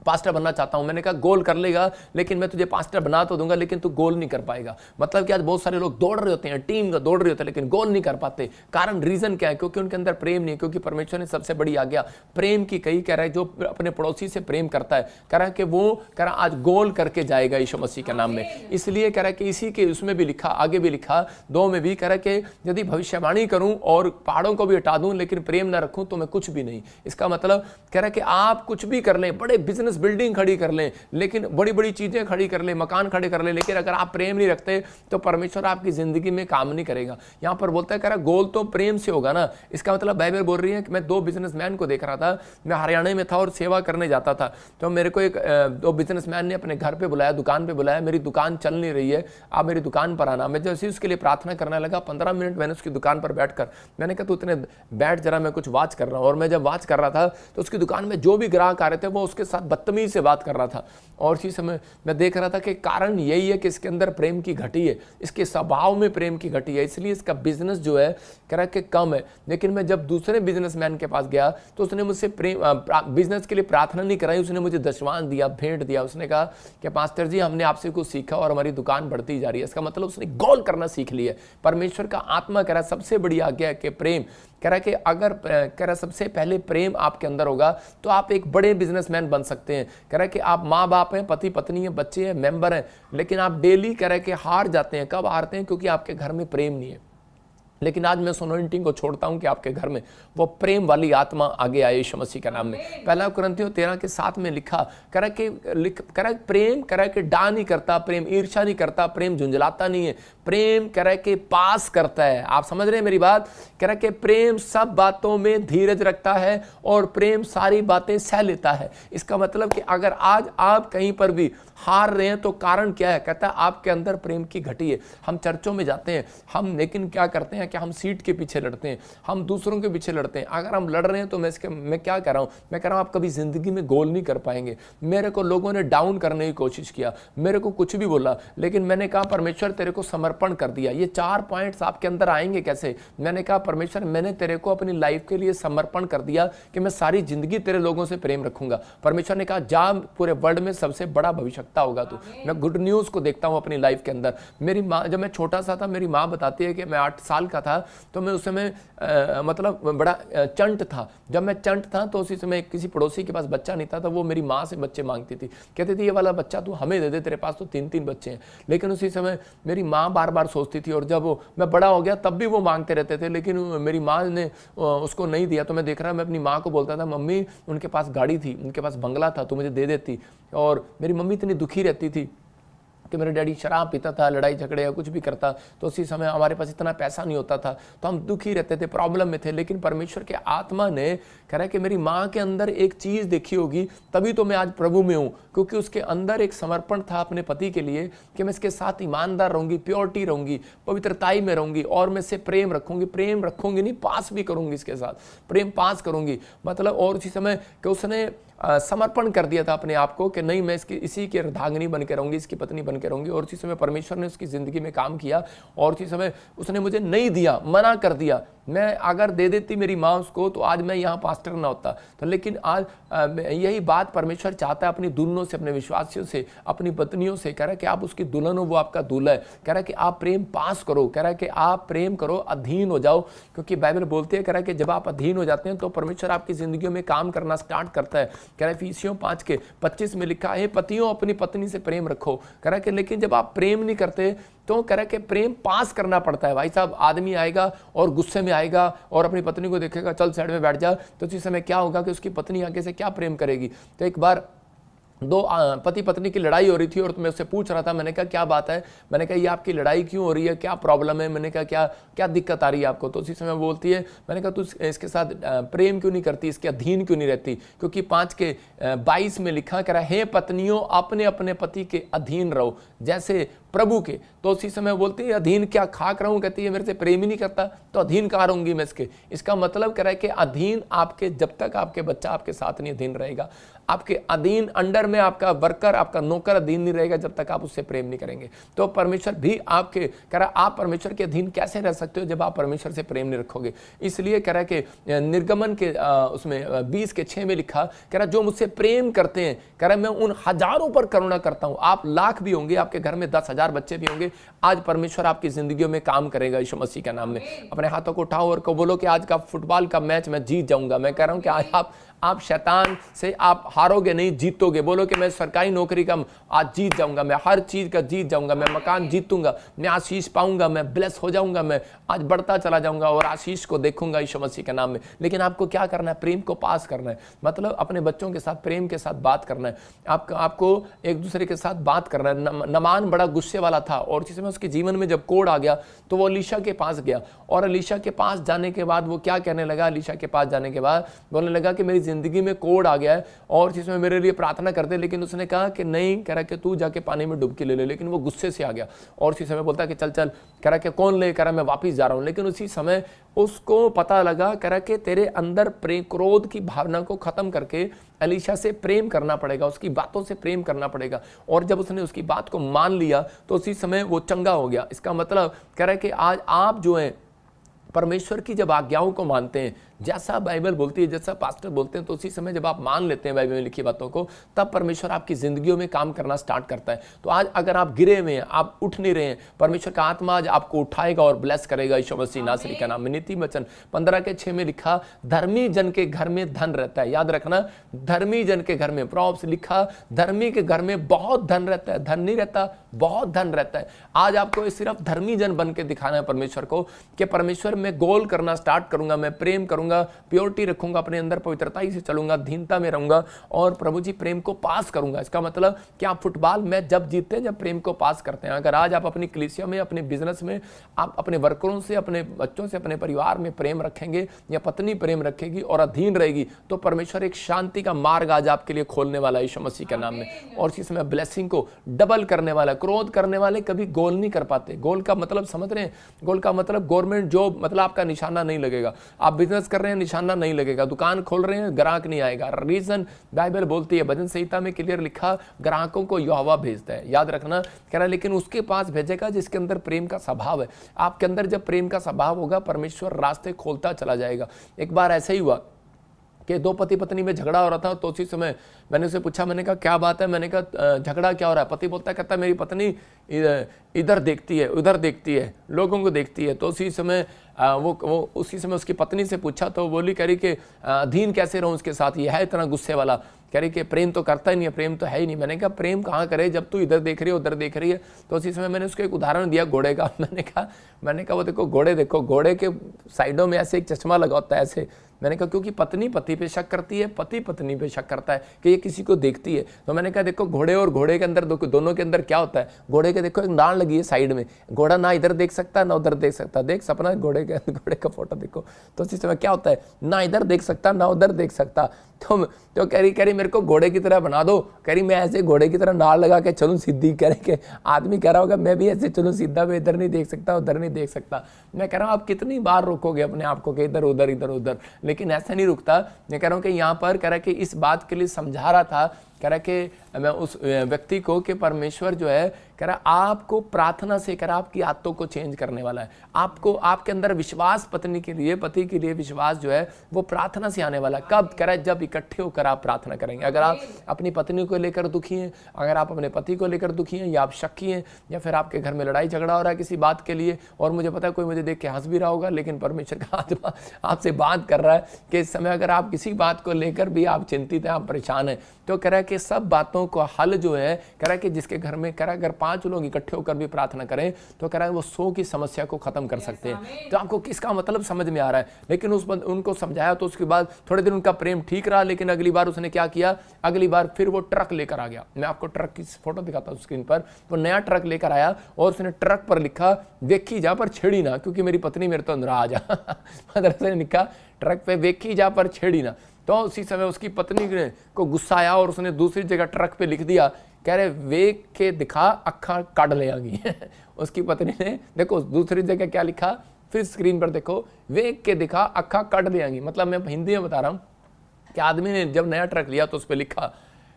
पास्टर बनना चाहता हूं। मैंने कहा गोल कर लेगा, लेकिन मैं तुझे पास्टर बना तो दूंगा, लेकिन तू गोल नहीं कर पाएगा। मतलब कि आज बहुत सारे लोग दौड़ रहे होते हैं, टीम का दौड़ रहे होते हैं, लेकिन गोल नहीं कर पाते। कारण रीजन क्या है? क्योंकि उनके अंदर प्रेम नहीं है। क्योंकि परमेश्वर ने सबसे बड़ी आज्ञा प्रेम की कही। कह रहा है जो अपने पड़ोसी से प्रेम करता है, कह रहा है कि वो कह रहा आज गोल करके जाएगा यीशु मसीह के नाम में। इसलिए कह रहा है कि इसी के उसमें भी लिखा, आगे भी लिखा 2 में भी, कह रहा है कि यदि भविष्यवाणी करूं और पहाड़ों को भी हटा दूं लेकिन प्रेम ना रखूं तो मैं कुछ भी नहीं। इसका मतलब कह रहा है कि आप कुछ भी कर लें, बड़े बिजनेस बिल्डिंग खड़ी कर लें, लेकिन बड़ी बड़ी चीजें खड़ी कर ले, मकान खड़े कर ले, लेकिन अगर आप प्रेम नहीं रखते तो परमेश्वर आपकी जिंदगी में काम नहीं करेगा। यहां पर बोलता है कह रहा गोल तो प्रेम से होगा ना। इसका मतलब बाइबल बोल रही है कि मैं 2 बिजनेसमैन को देख रहा था, मैं हरियाणा में था और सेवा करने जाता था, तो मेरे को 2 बिजनेसमैन ने अपने घर पे बुलाया, दुकान पे बुलाया, मेरी दुकान चल नहीं रही है, आप मेरी दुकान पर आना। मैं जैसे उसके लिए प्रार्थना करने लगा, 15 मिनट मैंने उसकी दुकान पर बैठकर मैंने कहा तू इतने बैठ जरा, मैं कुछ वॉच कर रहा हूँ। और मैं जब वॉच कर रहा था तो उसकी दुकान में जो भी ग्राहक आ रहे थे वो उसके साथ बदतमीज से बात कर रहा था। और इसी समय मैं देख रहा था कि कारण यही है कि इसके अंदर प्रेम की घटी है, इसके स्वभाव में प्रेम की घटी है, इसलिए इसका बिजनेस जो है कह रहा है कि कम है। लेकिन मैं जब दूसरे बिजनेसमैन के पास गया तो उसने मुझसे बिजनेस के लिए प्रार्थना नहीं कराई, उसने मुझे दशवान दिया, भेंट दिया। उसने कहा कि पास्टर जी हमने आपसे कुछ सीखा और हमारी दुकान बढ़ती जा रही है। इसका मतलब उसने गोल करना सीख लिया। परमेश्वर का आत्मा कह रहा है सबसे बड़ी आज्ञा है कि प्रेम, कह रहा है कि अगर कह रहा सबसे पहले प्रेम आपके अंदर होगा तो आप एक बड़े बिजनेसमैन बन सकते हैं। कह रहा है कि आप माँ बाप हैं, पति पत्नी हैं, बच्चे हैं, मेंबर हैं, लेकिन आप डेली कह रहा है कि हार जाते हैं। कब हारते हैं? क्योंकि आपके घर में प्रेम नहीं है। लेकिन आज मैं सोनोइंटिंग को छोड़ता हूं कि आपके घर में वो प्रेम वाली आत्मा आगे आए यीशु मसीह के नाम में। पहला कुरिन्थियों 13:7 में लिखा, कह रहा प्रेम कह रहा कि डा नहीं करता, प्रेम ईर्ष्या नहीं करता, प्रेम झुंझलाता नहीं है, प्रेम कह रहा कि पास करता है। आप समझ रहे हैं मेरी बात? कह रहा कि प्रेम सब बातों में धीरज रखता है और प्रेम सारी बातें सह लेता है। इसका मतलब कि अगर आज आप कहीं पर भी हार रहे हैं तो कारण क्या है? कहता है आपके अंदर प्रेम की घटी है। हम चर्चों में जाते हैं, हम लेकिन क्या करते हैं कि हम सीट के पीछे लड़ते हैं, हम दूसरों के पीछे लड़ते हैं। अगर हम लड़ रहे हैं तो मैं क्या कह रहा हूं? मैं कह रहा हूं आप कभी जिंदगी में गोल नहीं कर पाएंगे। मेरे को लोगों ने डाउन करने की कोशिश किया, मेरे को कुछ भी बोला, लेकिन मैंने कहा परमेश्वर तेरे को समर्पण कर दिया। ये 4 पॉइंट्स आपके अंदर आएंगे कैसे? मैंने कहा परमेश्वर मैंने तेरे को अपनी लाइफ के लिए समर्पण कर दिया कि मैं सारी जिंदगी तेरे लोगों से प्रेम रखूंगा। परमेश्वर ने कहा जा पूरे वर्ल्ड में सबसे बड़ा भविष्यवक्ता होगा तू। मैं गुड न्यूज को देखता हूं अपनी लाइफ के अंदर। मेरी माँ, जब मैं छोटा सा था, मेरी माँ बताती है कि मैं 8 साल का था तो मैं उस समय मतलब बड़ा चंट था। जब मैं चंट था तो उसी समय किसी पड़ोसी के पास बच्चा नहीं था, तो वो मेरी माँ से बच्चे मांगती थी, कहती थी ये वाला बच्चा तू हमें दे दे, तेरे पास तो 3-3 बच्चे हैं। लेकिन उसी समय मेरी माँ बार बार सोचती थी, और जब मैं बड़ा हो गया तब भी वो मांगते रहते थे, लेकिन मेरी माँ ने उसको नहीं दिया। तो मैं देख रहा मैं अपनी माँ को बोलता था मम्मी उनके पास गाड़ी थी, उनके पास बंगला था, तो मुझे दे देती। और मेरी मम्मी इतनी दुखी रहती थी कि मेरे डैडी शराब पीता था, लड़ाई झगड़े या कुछ भी करता, तो उसी समय हमारे पास इतना पैसा नहीं होता था, तो हम दुखी रहते थे, प्रॉब्लम में थे। लेकिन परमेश्वर के आत्मा ने कह रहा है कि मेरी माँ के अंदर एक चीज़ देखी होगी, तभी तो मैं आज प्रभु में हूँ, क्योंकि उसके अंदर एक समर्पण था अपने पति के लिए कि मैं इसके साथ ईमानदार रहूँगी, प्योरिटी रहूँगी, पवित्रताई में रहूँगी और मैं इससे प्रेम रखूँगी नहीं, पास भी करूँगी, इसके साथ प्रेम पास करूँगी। मतलब और उसी समय कि उसने समर्पण कर दिया था अपने आप को कि नहीं, मैं इसी की अर्धांगिनी बन के रहूँगी, इसकी पत्नी बन के रहूँगी। और उसी समय परमेश्वर ने उसकी ज़िंदगी में काम किया और उसी समय उसने मुझे नहीं दिया, मना कर दिया। मैं अगर दे देती मेरी माँ उसको तो आज मैं यहाँ पास्टर ना होता। तो लेकिन आज यही बात परमेश्वर चाहता है अपनी दुल्हनों से, अपने विश्वासियों से, अपनी पत्नियों से। कह रहा है कि आप उसकी दुल्हन हो, वो आपका दूल्हा है। कह रहा है कि आप प्रेम पास करो, कह रहा है कि आप प्रेम करो, अधीन हो जाओ, क्योंकि बाइबल बोलती है, कह रहा है कि जब आप अधीन हो जाते हैं तो परमेश्वर आपकी जिंदगी में काम करना स्टार्ट करता है। कह रहा है इफिसियों 5:25 में लिखा है, पतियों अपनी पत्नी से प्रेम रखो। कह रहा है कि लेकिन जब आप प्रेम नहीं करते तो कह रहा है कि प्रेम पास करना पड़ता है। भाई साहब, आदमी आएगा और गुस्से में आएगा और अपनी पत्नी को देखेगा, चल साइड में बैठ जा, तो उसी समय क्या होगा कि उसकी पत्नी आगे से क्या प्रेम करेगी। तो एक बार दो पति पत्नी की लड़ाई हो रही थी और मैं उससे पूछ रहा था, मैंने कहा क्या बात है, मैंने कहा ये आपकी लड़ाई क्यों हो रही है, क्या प्रॉब्लम है, मैंने कहा क्या दिक्कत आ रही है आपको। तो उसी समय बोलती है, मैंने कहा तू इसके साथ प्रेम क्यों नहीं करती, इसके अधीन क्यों नहीं रहती, क्योंकि 5:22 में लिखा, कह रहा है, हे पत्नियों अपने अपने पति के अधीन रहो जैसे प्रभु के। तो उसी समय बोलती है, अधीन क्या खाक रहूं, कहती है मेरे से प्रेम ही नहीं करता तो अधीन कहाँ रहूंगी मैं इसके। इसका मतलब कह रहा है कि अधीन आपके, जब तक आपके बच्चा आपके साथ नहीं अधीन रहेगा, आपके अधीन अंडर में आपका वर्कर, आपका नौकर अधीन नहीं रहेगा जब तक आप उससे प्रेम नहीं करेंगे। तो परमेश्वर भी आपके, कह रहा आप परमेश्वर के अधीन कैसे रह सकते हो जब आप परमेश्वर से प्रेम नहीं रखोगे। इसलिए कह रहा है कि निर्गमन के उसमें 20:6 में लिखा, कह रहा जो मुझसे प्रेम करते हैं, कह रहा मैं उन हजारों पर करुणा करता हूं। आप लाख भी होंगे, आपके घर में 10,000 बच्चे भी होंगे, आज परमेश्वर आपकी जिंदगियों में काम करेगा यीशु मसीह के नाम में। अपने हाथों को उठाओ और को बोलो कि आज का फुटबॉल का मैच मैं जीत जाऊंगा। मैं कह रहा हूं कि आज आप शैतान से आप हारोगे नहीं, जीतोगे। बोलो कि मैं सरकारी नौकरी का आज जीत जाऊंगा, मैं हर चीज का जीत जाऊंगा, मैं मकान जीतूंगा, मैं आशीष पाऊंगा, मैं ब्लेस हो जाऊंगा, मैं आज बढ़ता चला जाऊंगा और आशीष को देखूंगा यीशु मसीह के नाम में। लेकिन आपको क्या करना है, प्रेम को पास करना है। मतलब अपने बच्चों के साथ प्रेम के साथ बात करना है, आपको एक दूसरे के साथ बात करना है। नमान बड़ा गुस्से वाला था और जिस समय उसके जीवन में जब कोढ़ आ गया तो वो अलीशा के पास गया और अलीशा के पास जाने के बाद वो क्या कहने लगा, अलीशा के पास जाने के बाद बोलने लगा कि मेरी जिंदगी में कोढ़ आ गया है और जिसमें मेरे लिए प्रार्थना कर दे। लेकिन उसने कहा कि नहीं, कह रहा कि तू जाके पानी में डुबकी ले ले। लेकिन वो गुस्से से आ गया और उसी समय बोलता कि चल चल, कह रहा कि कौन ले, कह रहा मैं वापिस जा रहा हूं। लेकिन उसी समय उसको पता लगा, कह रहा कि तेरे अंदर प्रेम, क्रोध की भावना को खत्म करके अलीशा से प्रेम करना पड़ेगा, उसकी बातों से प्रेम करना पड़ेगा। और जब उसने उसकी बात को मान लिया तो उसी समय वो चंगा हो गया। इसका मतलब कह रहा है कि आज आप जो हैं परमेश्वर की जब आज्ञाओं को मानते हैं, जैसा बाइबल बोलती है, जैसा पास्टर बोलते हैं, तो उसी समय जब आप मान लेते हैं बाइबल में लिखी बातों को, तब परमेश्वर आपकी जिंदगियों में काम करना स्टार्ट करता है। तो आज अगर आप गिरे हुए हैं, आप उठ नहीं रहे हैं, परमेश्वर का आत्मा आज आपको उठाएगा और ब्लेस करेगा यीशु मसीह नासरी का नाम में। नीति वचन 15:6 में लिखा, धर्मी जन के घर में धन रहता है। याद रखना, धर्मी जन के घर में, प्रॉब्स लिखा, धर्मी के घर में बहुत धन रहता है। धन नहीं रहता, बहुत धन रहता है। आज आपको सिर्फ धर्मी जन बन के दिखाना है परमेश्वर को कि परमेश्वर मैं गोल करना स्टार्ट करूंगा, मैं प्रेम करूंगा, प्योरिटी रखूंगा, अपने अंदर पवित्रताई से चलूंगा, दीनता में रहूंगा और प्रभु जी प्रेम को पास करूंगा। इसका मतलब कि आप फुटबॉल मैच जब जीतते हैं, जब प्रेम को पास करते हैं। अगर आज आप अपनी कलीसिया में, अपने बिजनेस में, आप अपने वर्करों से, अपने बच्चों से, अपने परिवार में प्रेम रखेंगे या पत्नी प्रेम रखेगी और अधीन रहेगी, तो परमेश्वर एक शांति का मार्ग आज आपके लिए खोलने वाला है यीशु मसीह के नाम में। और इसी समय ब्लेसिंग को डबल करने वाला। क्रोध करने वाले कभी गोल नहीं कर पाते। गोल का मतलब समझ रहे हैं? गोल का मतलब गवर्नमेंट जॉब, मतलब आपका निशाना नहीं लगेगा। आप बिजनेस कर रहे हैं, निशाना नहीं लगेगा। दुकान खोल रहे हैं, ग्राहक नहीं आएगा। रीजन बाइबल बोलती है, भजन संहिता में क्लियर लिखा, ग्राहकों को यहोवा भेजता है। याद रखना, कह रहा लेकिन उसके पास भेजेगा जिसके अंदर प्रेम का स्वभाव है। आपके अंदर जब प्रेम का स्वभाव होगा, परमेश्वर रास्ते खोलता चला जाएगा। एक बार ऐसा ही हुआ कि दो पति पत्नी में झगड़ा हो रहा था, तो उसी समय मैंने उसे पूछा, मैंने कहा क्या बात है, मैंने कहा झगड़ा क्या हो रहा है। पति बोलता है, कहता है मेरी पत्नी इधर देखती है, उधर देखती है, लोगों को देखती है। तो उसी समय वो उसी समय उसकी पत्नी से पूछा तो बोली, कह रही कि अधीन कैसे रहूं उसके साथ, ये है इतना गुस्से वाला। कह रही कि प्रेम तो करता ही नहीं है, प्रेम तो है ही नहीं। मैंने कहा प्रेम कहाँ करे जब तू इधर देख रही है, उधर देख रही है। तो उसी समय मैंने उसको एक उदाहरण दिया घोड़े का। मैंने कहा वो देखो घोड़े, देखो घोड़े के साइडों में ऐसे एक चश्मा लगा होता है, ऐसे मैंने कहा क्योंकि पत्नी पति पे शक करती है, पति पत्नी पे शक करता है कि ये किसी को देखती है। तो मैंने कहा देखो घोड़े और घोड़े के अंदर दोनों के अंदर क्या होता है, घोड़े के देखो एक नाल लगी है साइड में, घोड़ा ना इधर देख सकता ना उधर देख सकता। देख सपना घोड़े का फोटो देखो, तो उसी समय क्या होता है, ना इधर देख सकता ना उधर देख सकता। तो कह रही मेरे को घोड़े की तरह बना दो, कह रही मैं ऐसे घोड़े की तरह नाल लगा के चलूं सीधी, कह रहे कि आदमी कह रहा होगा मैं भी ऐसे चलूं सीधा, मैं इधर नहीं देख सकता उधर नहीं देख सकता। मैं कह रहा हूँ आप कितनी बार रोकोगे अपने आप को कि इधर उधर इधर उधर, लेकिन ऐसा नहीं रुकता। मैं कह रहा हूँ कि यहाँ पर कह रहा कि इस बात के लिए समझा रहा था, कह रहा कि मैं उस व्यक्ति को कि परमेश्वर जो है कह रहा आपको प्रार्थना से कह रहा आपकी आदतों को चेंज करने वाला है। आपको आपके अंदर विश्वास पत्नी के लिए पति के लिए विश्वास जो है वो प्रार्थना से आने वाला। कब कह रहा है, जब इकट्ठे होकर आप प्रार्थना करेंगे। अगर आप अपनी पत्नी को लेकर दुखी हैं, अगर आप अपने पति को लेकर दुखी हैं, या आप शक्की हैं, या फिर आपके घर में लड़ाई झगड़ा हो रहा है किसी बात के लिए, और मुझे पता है कोई मुझे देख के हंस भी रहा होगा, लेकिन परमेश्वर का आत्मा आपसे बात कर रहा है कि इस समय अगर आप किसी बात को लेकर भी आप चिंतित हैं, आप परेशान हैं, तो कह रहा है कि सब बातों को हल जो है कह रहा है कि जिसके घर में कह रहा है अगर 5 लोग इकट्ठे होकर भी प्रार्थना करें तो कह रहा है वो 100 की समस्या को खत्म कर सकते हैं। तो आपको किसका मतलब समझ में आ रहा है। लेकिन उनको समझाया तो उसके बाद थोड़े दिन उनका प्रेम ठीक रहा, लेकिन अगली बार उसने क्या किया, अगली बार फिर वो ट्रक लेकर आ गया। मैं आपको ट्रक की फोटो दिखाता हूँ स्क्रीन पर। वो नया ट्रक लेकर आया और उसने ट्रक पर लिखा वेखी जा पर छेड़ी ना, क्योंकि मेरी पत्नी मेरे तो नाराज आ मतलब उसने लिखा ट्रक पे वेखी जा पर छेड़ी ना। तो उसी समय उसकी पत्नी को गुस्सा आया और उसने दूसरी जगह ट्रक पे लिख दिया, कह रहे वेख के दिखा अखा काट ले आगी उसकी पत्नी ने देखो दूसरी जगह क्या लिखा, फिर स्क्रीन पर देखो वेख के दिखा अखा काट ले आगी। मतलब मैं हिंदी में बता रहा हूँ कि आदमी ने जब नया ट्रक लिया तो उस पर लिखा,